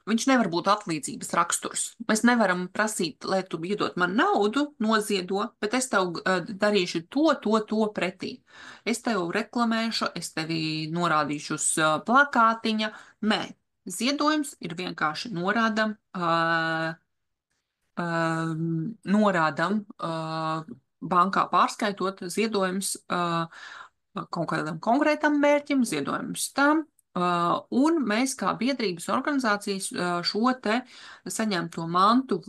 Viņš nevar būt atlīdzības raksturs. Mēs nevaram prasīt, lai tu iedod man naudu, noziedo, bet es tev darīšu to pretī. Es tev reklamēšu, es tevi norādīšu uz plakātiņa. Nē, ziedojums ir vienkārši norādam bankā pārskaitot ziedojums kaut kādam konkrētam mērķim, ziedojums tam. Un mēs kā biedrības organizācijas šo te saņemto mantu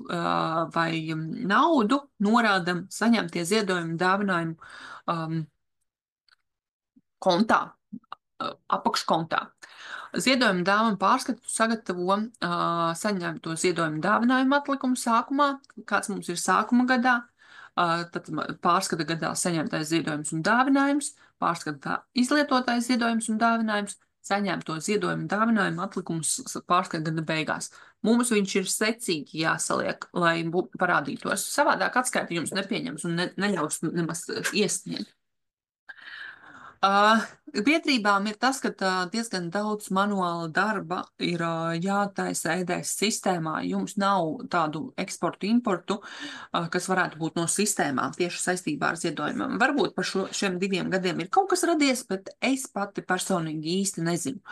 vai naudu norādam saņemtie ziedojumi dāvinājumu kontā, apakškontā. Ziedojumu dāvanu pārskatu sagatavo saņemto ziedojumu dāvinājumu atlikumu sākumā, kāds mums ir sākuma gadā, tad pārskata gadā saņemtais ziedojums un dāvinājums, pārskatā izlietotais ziedojums un dāvinājums, saņemto ziedojumu dāvinājumu atlikums pārskata gada beigās. Mums viņš ir secīgi jāsaliek, lai parādītos. Savādāk atskaiti jums nepieņems un neļaus nemaz iesniegt. Biedrībām ir tas, ka diezgan daudz manuāla darba ir jātaisa ēdēs sistēmā. Jums nav tādu eksportu, importu, kas varētu būt no sistēmām tieši saistībā ar ziedojumiem. Varbūt par šiem 2 gadiem ir kaut kas radies, bet es pati personīgi īsti nezinu.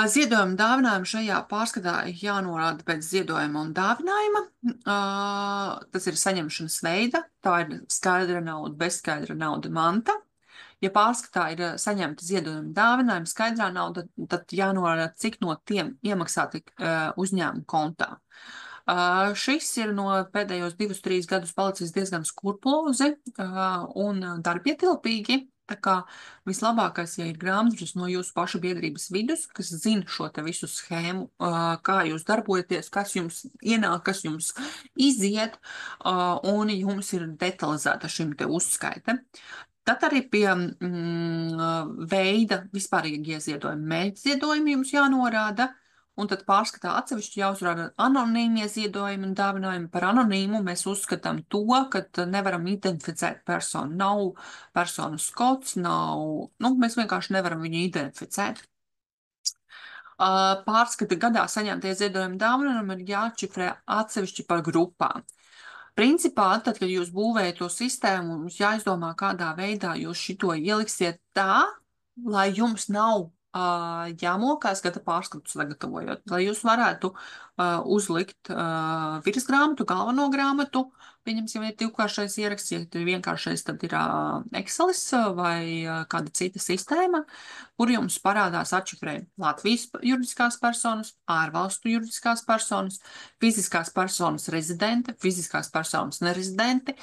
Ziedojuma dāvinājuma šajā pārskatā jānorāda pēc ziedojuma un dāvinājuma. Tas ir saņemšanas veida, tā ir skaidra nauda, bezskaidra nauda, manta. Ja pārskatā ir saņemta ziedojuma dāvinājuma skaidrā nauda, tad jānorāda, cik no tiem iemaksāti uzņēmuma kontā. Šis ir no pēdējos 2-3 gadus palicis diezgan skruplozi un darbietilpīgi. Tā kā vislabākais, ja ir grāmatvedis no jūsu pašu biedrības vidus, kas zina šo te visu schēmu, kā jūs darbojaties, kas jums ienāk, kas jums iziet, un jums ir detalizēta šim te uzskaite. Tad arī pie veida vispārīgie ziedojumi, mērķa ziedojumi jums jānorāda, un tad pārskatā atsevišķi jāuzrāda anonīmie ziedojumi un dāvinājumi. Par anonīmu mēs uzskatām to, ka nevaram identificēt personu. Nav personas kods, mēs vienkārši nevaram viņu identificēt. Pārskati gadā saņemtie ziedojumi dāvinājumi ir jāatšifrē atsevišķi par grupām. Principā, tad, kad jūs būvējat to sistēmu, jums jāizdomā, kādā veidā jūs šito ieliksiet tā, lai jums nav jāmokās gada pārskatu sagatavojot, lai jūs varētu uzlikt virsgrāmatu, galveno grāmatu, pieņemsim, ja ir divkāršais ieraksts, ja ir vienkāršais, tad ir Excelis vai kāda cita sistēma, kur jums parādās atšifrē Latvijas juridiskās personas, ārvalstu juridiskās personas, fiziskās personas rezidenti, fiziskās personas nerezidenti,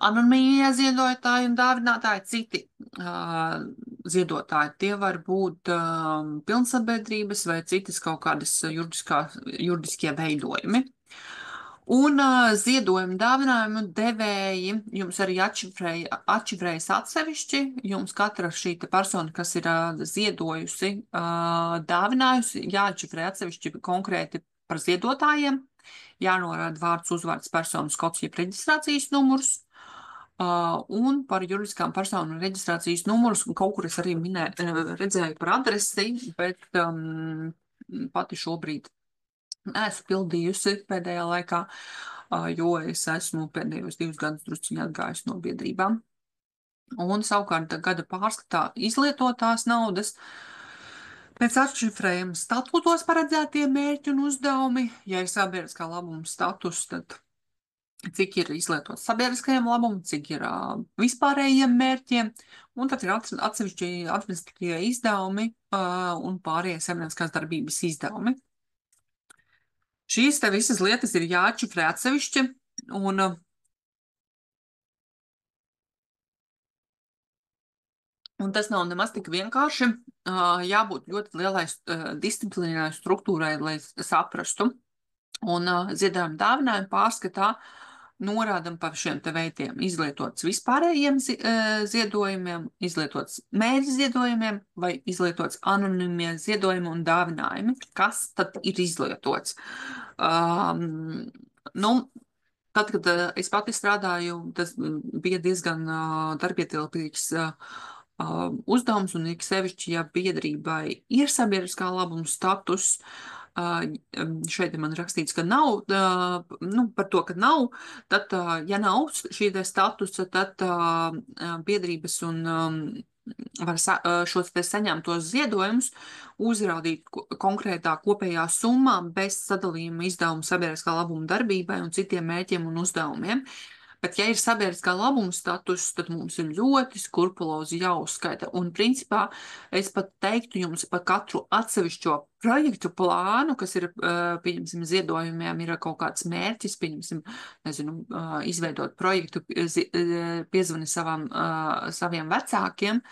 anonīmie ziedotāji un dāvinātāji, citi ziedotāji. Tie var būt pilnsabiedrības vai citas kaut kādas juridiskie veidojumi. Un ziedojumu dāvinājumu devēji jums arī atšifrējas atsevišķi. Jums katra šī persona, kas ir ziedojusi, dāvinājusi, jāatšifrē atsevišķi konkrēti par ziedotājiem. Jānorāda vārds, uzvārds, personas kods, jeb reģistrācijas numurs. Un par juridiskām personu reģistrācijas numurus, un kaut kur es arī redzēju par adresi, bet pati šobrīd neesmu pildījusi pēdējā laikā, jo es esmu pēdējos 2 gadus drusciņā atgājusi no biedrībām. Un savukārt gada pārskatā izlietotās naudas pēc atšifrējuma statūtos paredzētie mērķi un uzdevumi. Ja ir sabiedriskā labuma status, tad cik ir izlietots sabiedriskajam labumam, cik ir vispārējiem mērķiem, un tad ir atsevišķi administratīvie izdevumi un pārējie sabiedriskās darbības izdevumi. Šīs te visas lietas ir jāatšifrē atsevišķi, un tas nav nemaz tik vienkārši. Jābūt ļoti lielai disciplīnai struktūrai, lai saprastu. Un ziedojuma dāvinājuma pārskatā norādam par šiem te veidiem izlietots vispārējiem ziedojumiem, izlietots mērķa ziedojumiem vai izlietots anonīmie ziedojumi un dāvinājumi. Kas tad ir izlietots? Tad, kad es pati strādāju, tas bija diezgan darbietilpīgs uzdevums, un ik sevišķi, ja biedrībai ir sabiedriskā labuma status, šeit man rakstīts, ka nav, par to, ka nav, tad, ja nav šī statusa, tad biedrības un var šos te saņemtos ziedojumus uzrādīt konkrētā kopējā summā bez sadalījuma izdevumu sabiedriskā labuma darbībai un citiem mērķiem un uzdevumiem. Bet, ja ir sabiedriskā labuma status, tad mums ir ļoti skrupulozi jāuzskaita. Un, principā, es pat teiktu jums par katru atsevišķo projektu plānu, kas ir, pieņemsim, ziedojumiem, ir kaut kāds mērķis, pieņemsim, izveidot projektu, piezvani saviem vecākiem,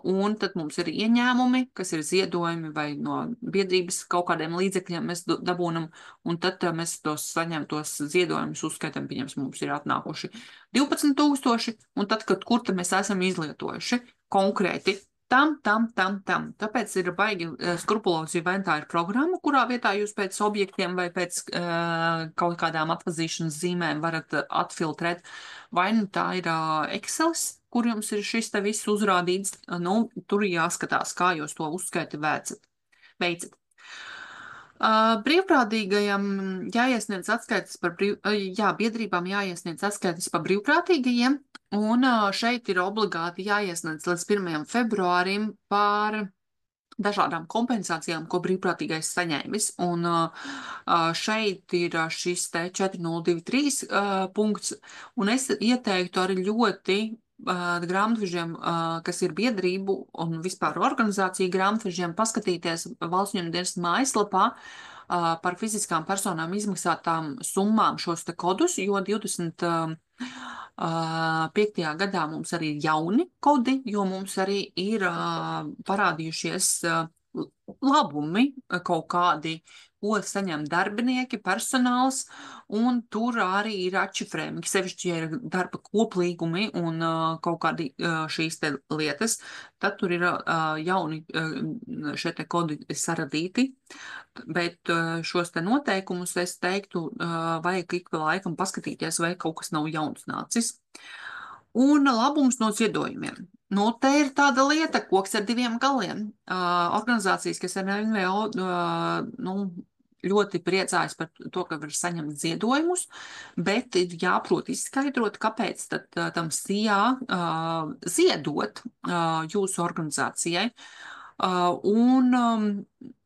un tad mums ir ieņēmumi, kas ir ziedojumi vai no biedrības kaut kādiem līdzekļiem mēs dabūnam, un tad mēs tos saņemtos ziedojumus uzskaitam, pieņemsim, mums ir atnākuši 12,000, un tad, kur tad mēs esam izlietojuši konkrēti tam. Tāpēc ir baigi skrupulozi, vai tā ir programma, kurā vietā jūs pēc objektiem vai pēc kaut kādām atpazīšanas zīmēm varat atfiltrēt, vai tā ir Excelis, kur jums ir šis te viss uzrādīts, tur jāskatās, kā jūs to uzskaiti veicat. Brīvprātīgajam jāiesniedz atskaites par biedrībām jāiesniedz atskaites par brīvprātīgajiem, un šeit ir obligāti jāiesniedz līdz 1. februārim par dažādām kompensācijām, ko brīvprātīgais saņēmis, un šeit ir šis te 4023 punkts, un es ieteiktu arī ļoti grāmatvežiem, kas ir biedrību un vispār organizāciju grāmatvežiem, paskatīties Valsts ieņēmuma dienesta mājaslapā par fiziskām personām izmaksātām summām šos te kodus, jo 25. gadā mums arī ir jauni kodi, jo mums arī ir parādījušies labumi kaut kādi, ko saņem darbinieki, personāls, un tur arī ir atšifrējumi, sevišķi, ja ir darba koplīgumi un kaut kādi šīs te lietas, tad tur ir jauni šie te kodi saradīti, bet šos te noteikumus es teiktu, vajag ik pa laikam paskatīties, vai kaut kas nav jauns nācis. Un labums no ziedojumiem. Nu, te ir tāda lieta, koks ar diviem galiem. Organizācijas, kas ir NVO, nu, ļoti priecājas par to, ka var saņemt ziedojumus, bet ir jāprot izskaidrot, kāpēc tad tam SIA ziedot jūsu organizācijai.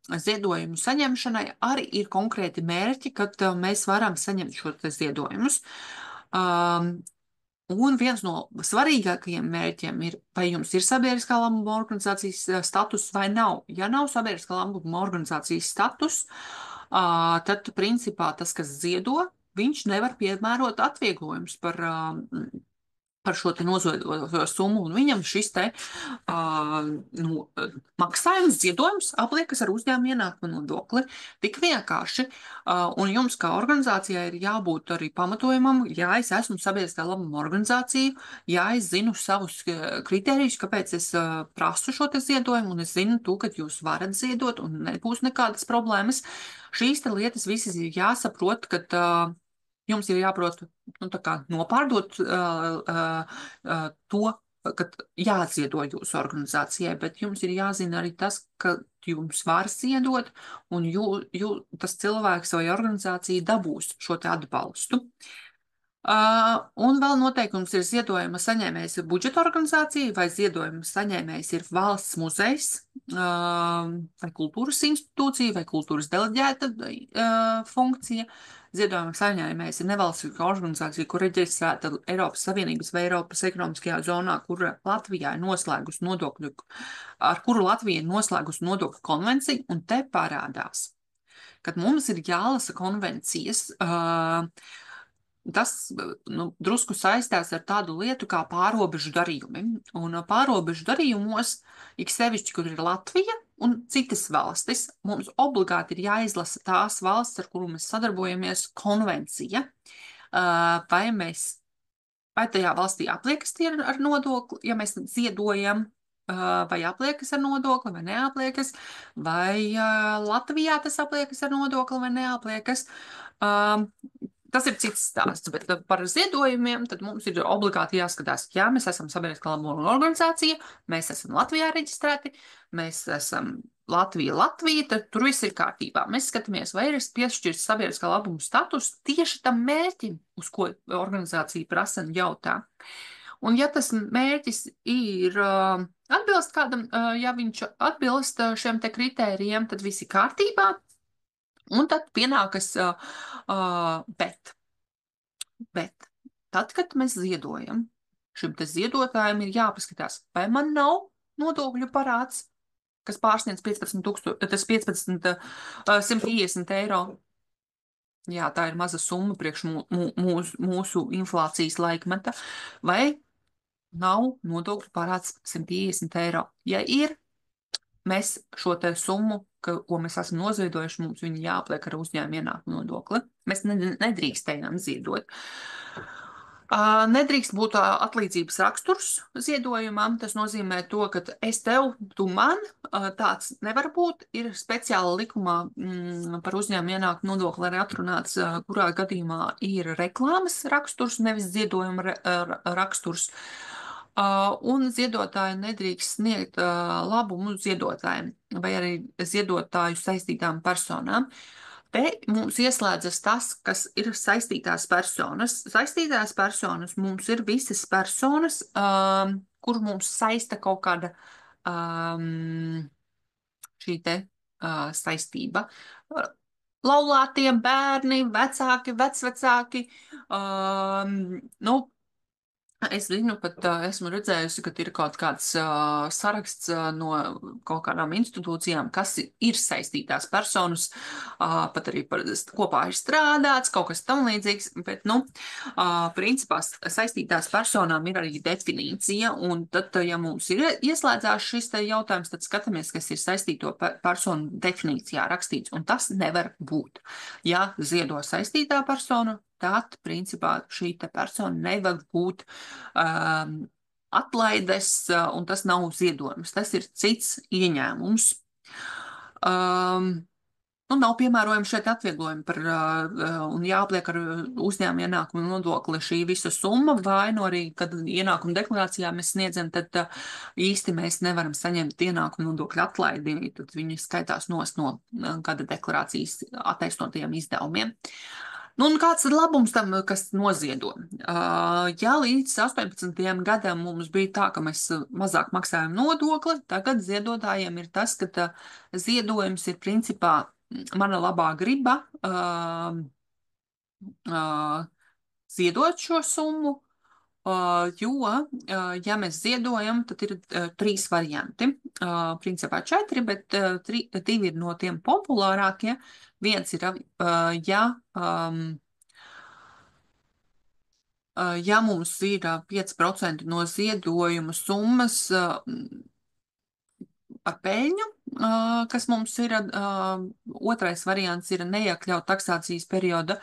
Ziedojumu saņemšanai arī ir konkrēti mērķi, kad mēs varam saņemt šo ziedojumus. Un viens no svarīgākajiem mērķiem ir, vai jums ir sabiedriskā labuma organizācijas status vai nav. Ja nav sabiedriskā labuma organizācijas status, tad principā tas, kas ziedo, viņš nevar piemērot atvieglojumus par šo te nozodoto summu, un viņam šis te nu, maksājums, ziedojums apliekas ar uzņēmuma ienākuma nodokli. Tik vienkārši, un jums kā organizācijai ir jābūt arī pamatojumam, ja es esmu sabiedriskā labuma organizācija, ja es zinu savus kritērijus, kāpēc es prasu šo te ziedojumu, un es zinu to, ka jūs varat ziedot, un nebūs nekādas problēmas. Šīs te lietas visas ir jāsaprot, ka jums ir jāprot nu, tā kā nopārdot to, ka jāziedo jūsu organizācijai, bet jums ir jāzina arī tas, ka jums var ziedot, un tas cilvēks vai organizācija dabūs šo te atbalstu. Un vēl noteikums ir ziedojuma saņēmējs ir budžeta organizācija vai ziedojuma saņēmējs ir valsts muzejs vai kultūras institūcija vai kultūras deleģēta funkcija. Ziedojuma saņēmējs ir nevalstiska organizācija, kur reģistrēta Eiropas Savienības vai Eiropas ekonomiskajā zonā, kur Latvijā ir noslēgusi nodokļu, ar kuru Latvija ir noslēgusi nodokļu konvenciju, un te parādās, kad mums ir jālasa konvencijas, tas nu, drusku saistās ar tādu lietu kā pārobežu darījumi. Un pārobežu darījumos, ik sevišķi, kur ir Latvija un citas valstis, mums obligāti ir jāizlasa tās valsts, ar kuru mēs sadarbojamies, konvencija. Vai tajā valstī apliekas tie ar nodokli, ja mēs ziedojam, vai apliekas ar nodokli, vai neapliekas, vai Latvijā tas apliekas ar nodokli, vai neapliekas. Tas ir cits stāsts, bet par ziedojumiem tad mums ir obligāti jāskatās, ja mēs esam sabiedriskā labuma organizācija, mēs esam Latvijā reģistrēti, mēs esam Latvija, tad tur viss ir kārtībā. Mēs skatāmies, vai ir piešķirts sabiedriskā labuma status tieši tam mērķim, uz ko organizācija prasa un jautā. Un ja tas mērķis ir atbilst kādam, ja viņš atbilst šiem te kritērijiem, tad viss ir kārtībā. Un tad pienākas, bet tad, kad mēs ziedojam, šim te ziedotājiem ir jāpaskatās, vai man nav nodokļu parāds, kas pārsniedz 150 eiro. Jā, tā ir maza summa priekš mūsu inflācijas laikmeta, vai nav nodokļu parāds 150 eiro. Ja ir, mēs šo te summu, ko mēs esam noziedojuši, mums viņi jāpliek ar uzņēmuma ienākuma nodokli. Mēs nedrīkstējām ziedot. Nedrīkst būt atlīdzības raksturs ziedojumam. Tas nozīmē to, ka es tev, tu man, tāds nevar būt. Ir speciāli likumā par uzņēmuma ienākuma nodokli arī atrunāts, kurā gadījumā ir reklāmas raksturs, nevis ziedojuma raksturs. Un ziedotāji nedrīkst sniegt labumu ziedotājiem vai arī ziedotāju saistītām personām. Te mums ieslēdzas tas, kas ir saistītās personas. Saistītās personas mums ir visas personas, kur mums saista kaut kāda šī te saistība. Laulātie bērni, vecāki, vecvecāki, nu, Es zinu, pat esmu redzējusi, ka ir kaut kāds saraksts no kaut kādām institūcijām, kas ir saistītās personas, pat arī kopā ir strādāts, kaut kas tam līdzīgs, bet, nu, principā saistītās personām ir arī definīcija, un tad, ja mums ir ieslēdzās šis te jautājums, tad skatāmies, kas ir saistīto personu definīcijā rakstīts, un tas nevar būt. Ja ziedo saistītā persona, tad, principā, šī te persona nevar būt atlaides, un tas nav ziedojums. Tas ir cits ieņēmums. Nu, nav piemērojami šeit atvieglojumi par, un jāpliek ar uzņēmuma ienākumu nodokli šī visa summa, vai no arī, kad ienākumu deklarācijā mēs sniedzam, tad īsti mēs nevaram saņemt ienākumu nodokļu atlaidi, tad viņi skaitās no gada deklarācijas attaisnotajiem izdevumiem. Nu, un kāds ir labums tam, kas noziedo? Ja līdz 18. gadam mums bija tā, ka mēs mazāk maksājam nodokli, tagad ziedotājiem ir tas, ka ziedojums ir principā mana labā griba ziedot šo summu, jo, ja mēs ziedojam, tad ir trīs varianti. Principā četri, bet divi ir no tiem populārākie. Viens ir, ja mums ir 5% no ziedojuma summas ar peļņu, kas mums ir, otrais variants ir neiekļaut taksācijas perioda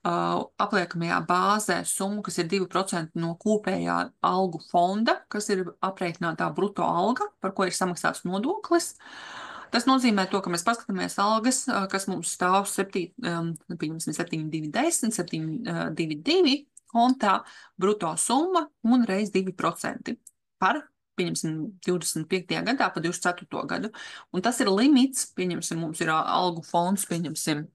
apliekamajā bāzē summu, kas ir 2% no kopējā algu fonda, kas ir aprēķinātā bruto alga, par ko ir samaksāts nodoklis. Tas nozīmē to, ka mēs paskatāmies algas, kas mums stāv 7,210, 7,222 kontā, bruto summa un reiz 2% par, pieņemsim, 25. gadā pa 24. gadu. Un tas ir limits, pieņemsim, mums ir algu fonds, pieņemsim,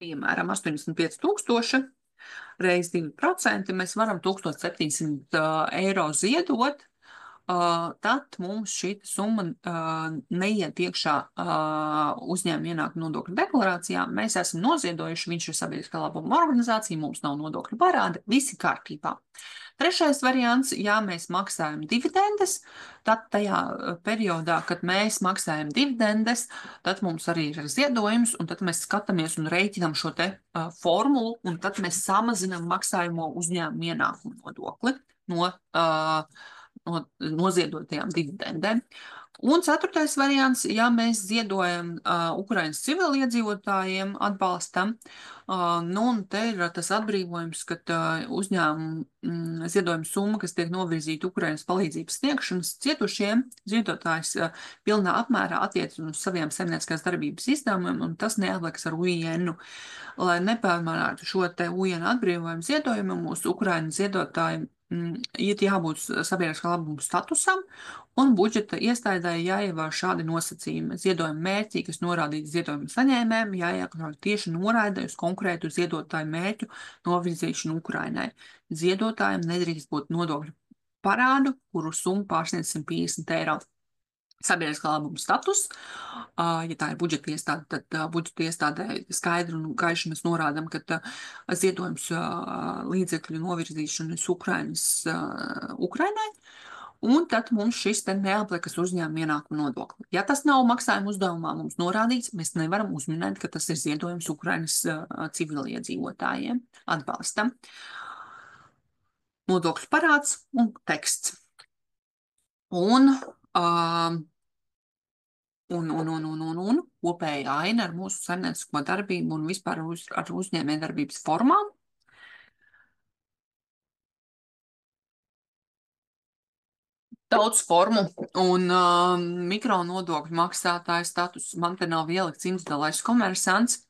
piemēram, 85,000 reiz 2%, mēs varam 1,700 eiro ziedot, tad mums šī summa neiet iekšā uzņēmuma ienākuma nodokļu deklarācijā. Mēs esam noziedojuši, viņš ir sabiedriskā labuma organizācija, mums nav nodokļu parāda, visi kārtībā. Trešais variants, ja mēs maksājam dividendes, tad tajā periodā, kad mēs maksājam dividendes, tad mums arī ir ziedojums, un tad mēs skatāmies un rēķinam šo te formulu, un tad mēs samazinam maksājumo uzņēmumu ienākumu nodokli no noziedotajām dividendēm. Un ceturtais variants, ja mēs ziedojam Ukrainas civiliedzīvotājiem atbalstam, nu un te ir tas atbrīvojums, ka uzņēmuma ziedojuma summa, kas tiek novirzīta Ukrainas palīdzības sniegšanas cietušiem, ziedotājs pilnā apmērā attiecas uz saviem saimnieciskās darbības izdevumiem, un tas neatliks ar UIN-u. Lai nepārmērātu šo te UIN atbrīvojumu ziedojumu, mūsu Ukrainas ziedotājiem ir jābūt sabiedriskā labuma statusam, un budžeta iestādēji jāievēro šādi nosacījumi. Ziedojuma mērķi, kas norādīti ziedojuma saņēmējiem, jāiekļauj tieši noraidē uz konkrētu ziedotāju mērķu novirzīšanu Ukrainai. Ziedotājiem nedrīkst būt nodokļu parādu, kuru summa pārsniedz 150 eiro. Sabiedriskā labuma status, ja tā ir budžeta iestāde, tad budžeta iestādē skaidri un gaiši mēs norādām, ka ziedojums līdzekļu novirzīšanas Ukrainai, un tad mums šis te neapliekas uzņēmuma ienākuma nodokli. Ja tas nav maksājuma uzdevumā mums norādīts, mēs nevaram uzminēt, ka tas ir ziedojums Ukrainas civiliedzīvotājiem atbalstam. Nodokļu parāds un teksts. Un kopēja aina ar mūsu saimniecisko darbību un vispār ar uzņēmējdarbības formām. Daudz formu un mikronodokļu maksātāja status. Man te nav ielikts individuālais komersants.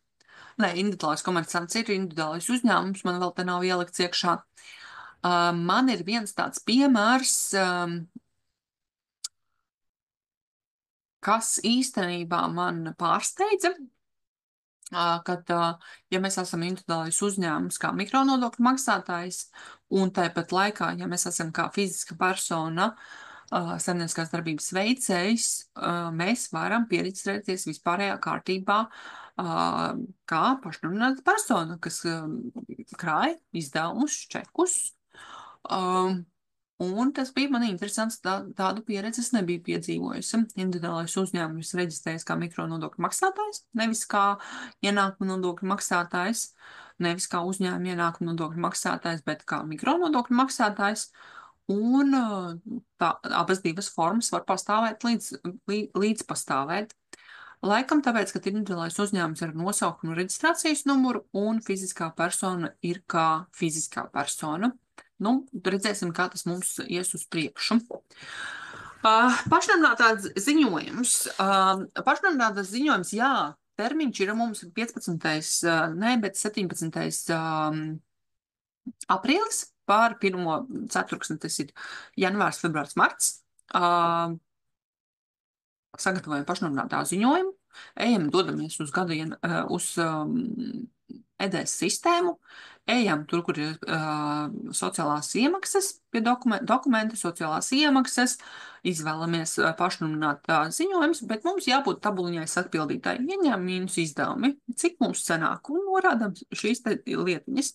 Nē, individuālais komersants ir individuālais uzņēmums, man vēl te nav ielikts iekšā. Man ir viens tāds piemērs, kas īstenībā man pārsteidza, kad, ja mēs esam individuālais uzņēmums kā mikronodokļu maksātājs, un tāpat laikā, ja mēs esam kā fiziska persona, saimnieciskās darbības veicējs, mēs varam pieregistrēties vispārējā kārtībā kā pašnodarbināta persona, kas krāj izdevumus, čekus, Um, un tas bija man interesants, tādu pieredzi es nebiju piedzīvojusi. Individuālais uzņēmums reģistrējas kā mikronodokļu maksātājs, nevis kā ienākuma nodokļu maksātājs, nevis kā uzņēmuma ienākuma nodokļu maksātājs, bet kā mikronodokļu maksātājs. Un abas divas formas var pastāvēt līdz pastāvēt. Laikam tāpēc, ka individuālais uzņēmums ir ar nosaukumu reģistrācijas numuru un fiziskā persona ir kā fiziskā persona. Nu, redzēsim, kā tas mums ies uz priekšu. Pašnodarbinātās ziņojums. Pašnodarbinātās ziņojums, jā, termiņš ir mums 15. Ne, bet 17. Aprīlis pār pirmo ceturksni, tas ir janvārs, februārs, marts. Sagatavojam pašnodarbinātā ziņojumu, dodamies uz gadienu, uz EDS sistēmu, ejam tur, kur ir sociālās iemaksas, pie dokumenta sociālās iemaksas, izvēlamies pašnodarbinātā ziņojums, bet mums jābūt tabuliņai atbildītāji ieņēmumi mīnus izdevumi, cik mums sanāk, un norādām šīs te lietiņas.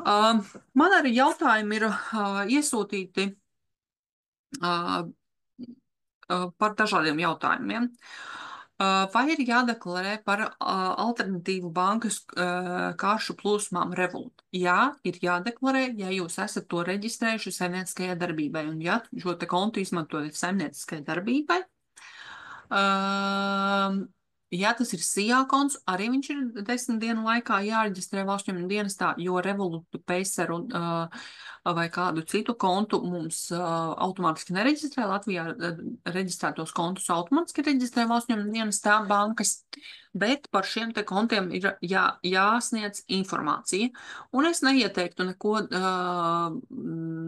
Man arī jautājumi ir iesūtīti par dažādiem jautājumiem. Vai ir jādeklarē par alternatīvu bankas karšu plūsmām Revolut? Jā, ir jādeklarē, ja jūs esat to reģistrējuši saimnieciskajai darbībai, un ja šo te kontu izmantojat saimnieciskajai darbībai. Ja tas ir SIA konts, arī viņš ir 10 dienu laikā jāreģistrē valsts ieņēmuma dienestā, jo Revolut, Pacer vai kādu citu kontu mums automātiski nereģistrē. Latvijā reģistrētos kontus automātiski reģistrē valsts ieņēmuma dienestā bankas, bet par šiem te kontiem ir jāsniedz informācija. Un es neieteiktu neko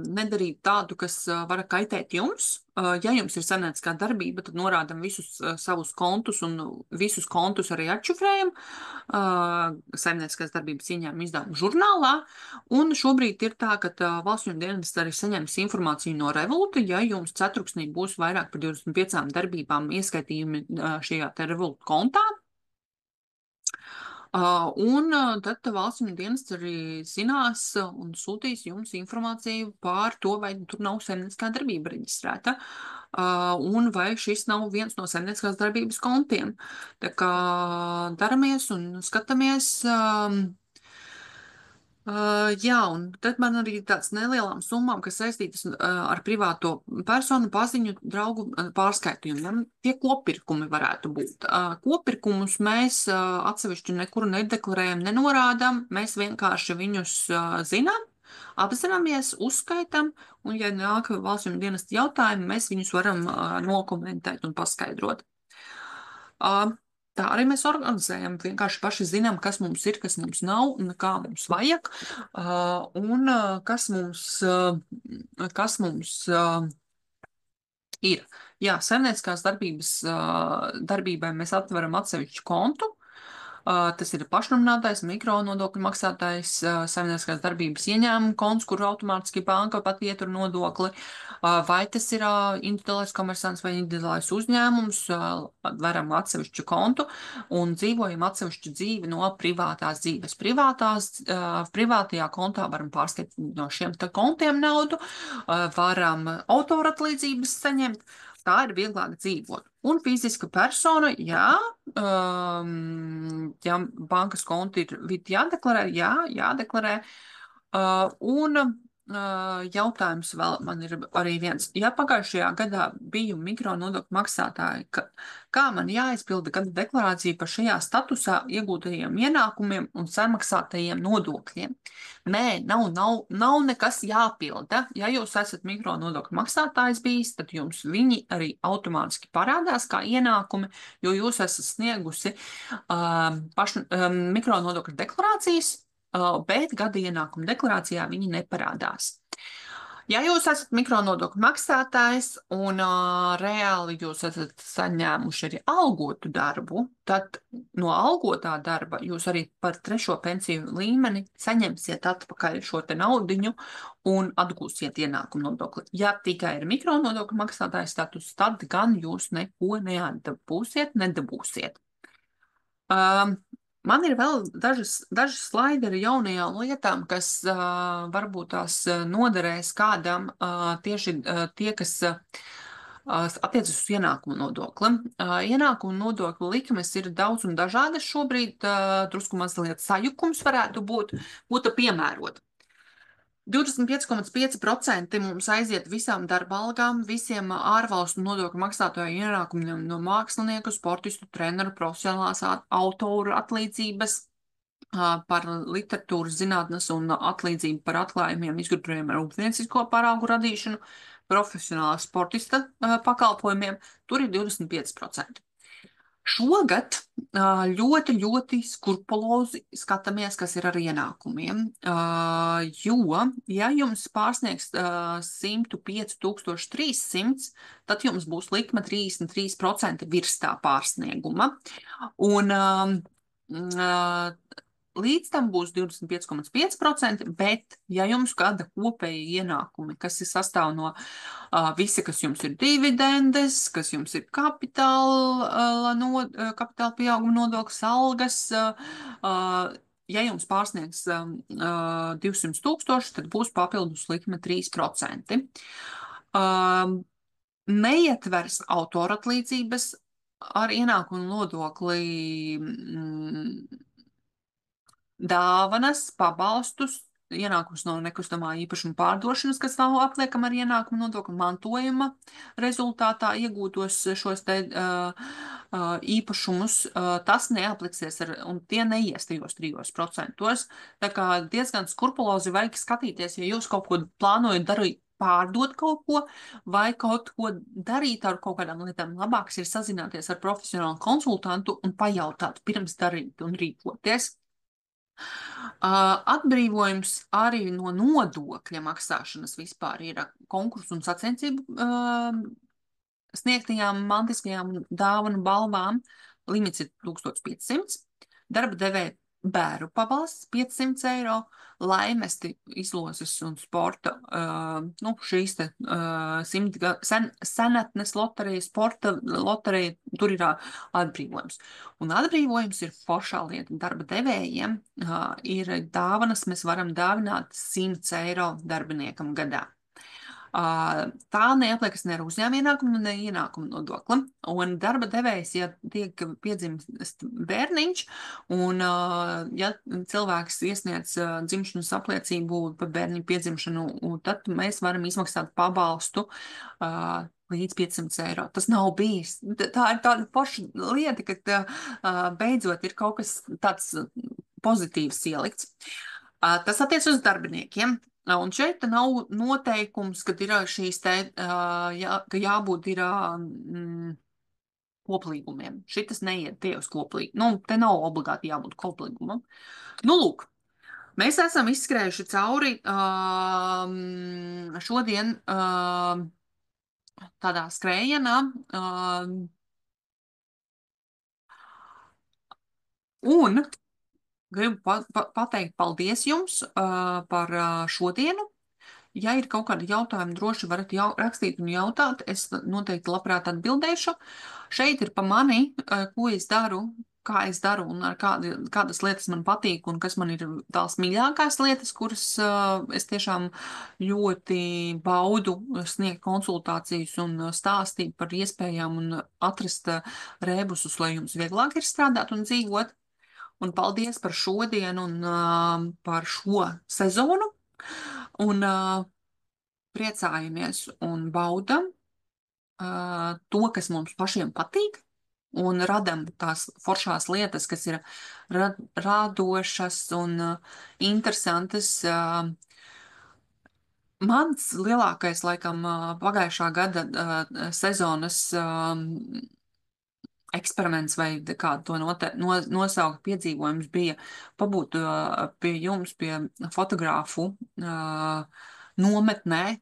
nedarīt tādu, kas var kaitēt jums. Ja jums ir saimnieciskā darbība, tad norādam visus savus kontus un visus kontus arī atšifrējam saimnieciskās darbības ieņēmuma izdevuma žurnālā. Un šobrīd ir tā, ka valsts ieņēmuma dienests arī saņems informāciju no Revoluta, ja jums ceturksnī būs vairāk par 25 darbībām ieskaitījumi šajā te Revoluta kontā. Un tad valsts ieņēmuma dienests arī zinās un sūtīs jums informāciju par to, vai tur nav saimnieciskā darbība reģistrēta, un vai šis nav viens no saimnieciskās darbības kontiem. Tā kā daramies un skatāmies. Jā, un tad man arī tāds nelielām summām, kas saistītas ar privāto personu paziņu draugu pārskaitījumiem. Tie kopirkumi varētu būt. Kopirkumus mēs atsevišķi nekur nedeklarējam, nenorādām, mēs vienkārši viņus zinām, apzināmies, uzskaitam, un ja nāk valsts ieņēmuma dienesta jautājumi, mēs viņus varam nokomentēt un paskaidrot. Tā arī mēs organizējam, vienkārši paši zinām, kas mums ir, kas mums nav un kā mums vajag, un kas mums ir. Jā, saimnieciskās darbībai mēs atveram atsevišķu kontu. Tas ir pašnodarbinātais, mikronodokļu maksātājs, saimnieciskās darbības ieņēmuma konts, kur automātiski banka pat ietur nodokli. Vai tas ir individuālais komersants vai individuālais uzņēmums, varam atsevišķu kontu un dzīvojam atsevišķu dzīvi no privātās dzīves. Privātajā kontā varam pārskaitīt no šiem te kontiem naudu, varam autoratlīdzības saņemt. Tā ir vieglāk dzīvot. Un fiziska persona, jā, ja bankas konti ir jādeklarē, jādeklarē. Un jautājums vēl man ir arī viens. Ja pagājušajā gadā biju mikronodokļu maksātāji, kā man jāizpilda gada deklarācija par šajā statusā iegūtajiem ienākumiem un samaksātajiem nodokļiem? Nē, nav nekas jāpilda. Ja jūs esat mikronodokļu maksātājs bijis, tad jums viņi arī automātiski parādās kā ienākumi, jo jūs esat sniegusi mikronodokļu deklarācijas, bet gada ienākuma deklarācijā viņi neparādās. Ja jūs esat mikronodokļu maksātājs un reāli jūs esat saņēmuši arī algotu darbu, tad no algotā darba jūs arī par 3. pensiju līmeni saņemsiet atpakaļ šo te naudiņu un atgūsiet ienākumu nodokli. Ja tikai ir mikronodokļu maksātājs status, tad gan jūs neko nedabūsiet. Man ir vēl daži slaidi ar jaunajām lietām, kas varbūt tās noderēs kādam tieši tie, kas attiecas uz ienākumu nodokli. Ienākumu nodokļu likmes ir daudz un dažādas šobrīd, drusku mazliet sajukums varētu būt piemērot. 25,5% mums aiziet visām darba algām, visiem ārvalstu nodokļu maksātāju ienākumiem no mākslinieku, sportistu, treneru, profesionālās autoru atlīdzības, par literatūras zinātnes un atlīdzību par atklājumiem, izgudrojumiem ar rūpniecisko paraugu radīšanu, profesionālā sportista pakalpojumiem, tur ir 25%. Šogad ļoti, ļoti skrupulozi skatāmies, kas ir ar ienākumiem, jo, ja jums pārsniegs 105,300, tad jums būs likme 33% virs tā pārsnieguma. Un līdz tam būs 25,5%, bet, ja jums gada kopēji ienākumi, kas ir sastāv no visi, kas jums ir dividendes, kas jums ir kapitāla pieauguma nodoklis, algas, ja jums pārsniegs 200,000, tad būs papildus likme 3%. Neietvers autoratlīdzības ar ienākumu nodokli, dāvanas, pabalstus, ienākums no nekustamā īpašuma pārdošanas, kas nav apliekama ar ienākumu nodokli, mantojuma rezultātā iegūtos šos te īpašumus, tas neapliksies un tie neies tajos 3%. Tā kā diezgan skrupulozi vajag skatīties, ja jūs kaut ko plānojat darīt, pārdot kaut ko vai kaut ko darīt ar kaut kādām lietām. Labāks ir sazināties ar profesionālu konsultantu un pajautāt pirms darīt un rīkoties. Atbrīvojums arī no nodokļa maksāšanas vispār ir konkursu un sacensību sniegtajām mantiskajām dāvanu balvām. Limits ir 1500, darba devēja bēru pabalsts 500 eiro, laimesti izlozes un sporta, šīs te senatnes loterija, sporta loterija, tur ir atbrīvojums. Un atbrīvojums ir foršā lieta. Darba devējiem ir dāvanas, mēs varam dāvināt 100 eiro darbiniekam gadā. Tā neapliekas ne ar uzņēmuma ienākumu, ne ienākumu nodokli. Un darba devējs, ja tiek piedzimst bērniņš, un ja cilvēks iesniedz dzimšanas apliecību par bērniņu piedzimšanu, tad mēs varam izmaksāt pabalstu līdz 500 eiro. Tas nav bijis. Tā ir tāda forša lieta, ka beidzot ir kaut kas tāds pozitīvs ielikts. Tas attiec uz darbiniekiem. Un šeit nav noteikums, kad ir šīs te, ka jābūt ir koplīgumiem. Šitas neiet tie uz koplīgumu. Te nav obligāti jābūt koplīgumam. Lūk, mēs esam izskrējuši cauri šodien tādā skrējienā. Un gribu pateikt paldies jums par šodienu. Ja ir kaut kādi jautājumi, droši varat rakstīt un jautāt. Es noteikti labprāt atbildēšu. Šeit ir pa mani, ko es daru, kā es daru un ar kādas lietas man patīk un kas man ir tās mīļākās lietas, kuras es tiešām ļoti baudu sniegt konsultācijas un stāstīt par iespējām un atrast rēbusus, lai jums vieglāk ir strādāt un dzīvot. Un paldies par šodienu un par šo sezonu. Un priecājamies un baudam to, kas mums pašiem patīk, un radam tās foršās lietas, kas ir radošas un interesantas. Mans lielākais, laikam, pagājušā gada sezonas eksperiments vai kādu to nosaukt piedzīvojums bija pabūt pie jums, pie fotogrāfu nometnē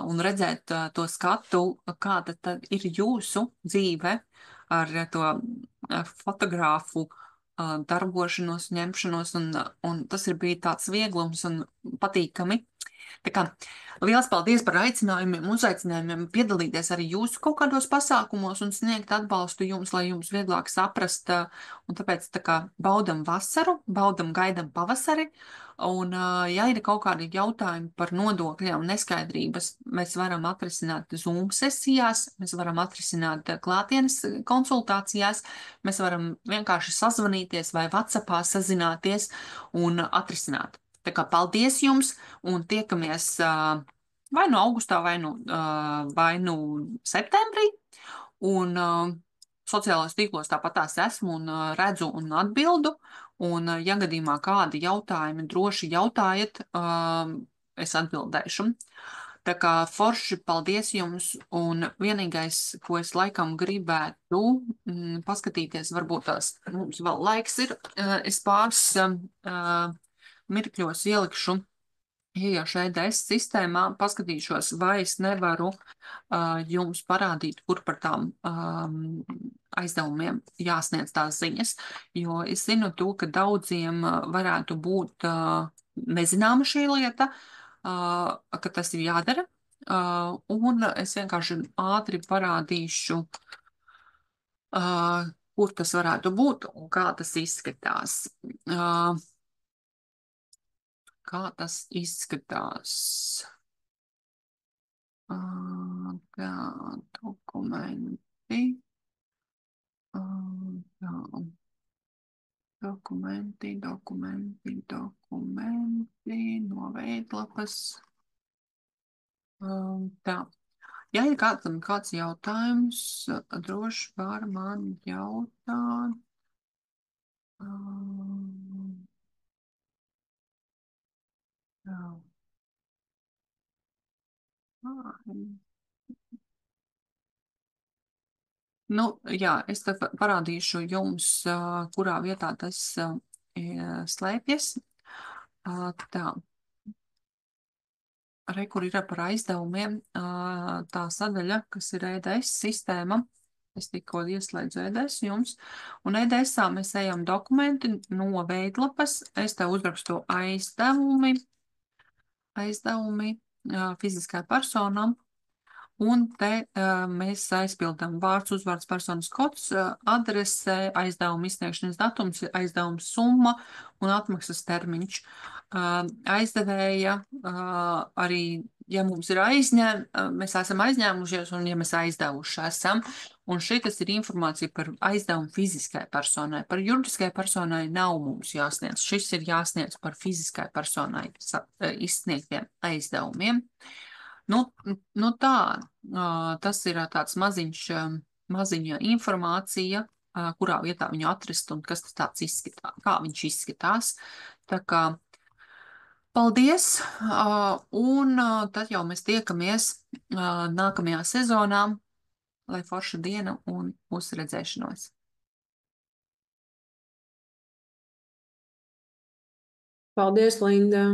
un redzēt to skatu, kāda tad ir jūsu dzīve ar to fotogrāfu darbošanos, ņemšanos, un tas ir bija tāds vieglums un patīkami. Tā kā liels paldies par aicinājumiem, uzaicinājumiem piedalīties arī jūsu kaut kādos pasākumos un sniegt atbalstu jums, lai jums vieglāk saprast. Un tāpēc tā kā baudam vasaru, baudam gaidam pavasari. Un, ja ir kaut kādi jautājumi par nodokļiem, neskaidrības, mēs varam atrisināt Zoom sesijās, mēs varam atrisināt klātienes konsultācijās, mēs varam vienkārši sazvanīties vai WhatsAppā sazināties un atrisināt. Tā kā paldies jums un tiekamies vai nu augustā, vai nu septembrī. Un sociālajos tīklos tāpat tās esmu un redzu un atbildu. Un, ja gadījumā kādi jautājumi, droši jautājiet, es atbildēšu. Tā kā forši paldies jums, un vienīgais, ko es laikam gribētu paskatīties, varbūt tās mums vēl laiks ir, es pāris mirkļos ielikšu ieiešu EDS sistēmā, paskatīšos, vai es nevaru jums parādīt, kur par tām aizdevumiem jāsniedz tās ziņas, jo es zinu to, ka daudziem varētu būt nezināma šī lieta, ka tas ir jādara, un es vienkārši ātri parādīšu, kur tas varētu būt un kā tas izskatās. Kā tas izskatās? Tā, dokumenti. Tā, dokumenti no veidlapas. Tā. Ja ir kāds jautājums, droši var man jautāt. Tā. Nu, jā, es te parādīšu jums, kurā vietā tas slēpjas. Tā, re, kur ir par aizdevumiem, tā sadaļa, kas ir EDS sistēma. Es tikko ieslēdzu EDS jums. Un EDS-ā mēs ejam dokumenti no veidlapas. Es te uzrakstu aizdevumi fiziskai personam. Un te mēs aizpildām vārds, uzvārds, personas kods, adrese, aizdevuma izsniegšanas datums, aizdevuma summa un atmaksas termiņš. Aizdevēja arī, ja mums ir mēs esam aizņēmušies un ja mēs aizdevuši esam. Un šitas ir informācija par aizdevumu fiziskai personai. Par juridiskai personai nav mums jāsniedz. Šis ir jāsniedz par fiziskai personai izsniegtiem aizdevumiem. Nu tā, tas ir tāds maziņa informācija, kurā vietā viņu atrast un kas tas tāds izskatās, kā viņš izskatās. Tā kā paldies, un tad jau mēs tiekamies nākamajā sezonā, lai forša diena un uz redzēšanos. Paldies, Linda!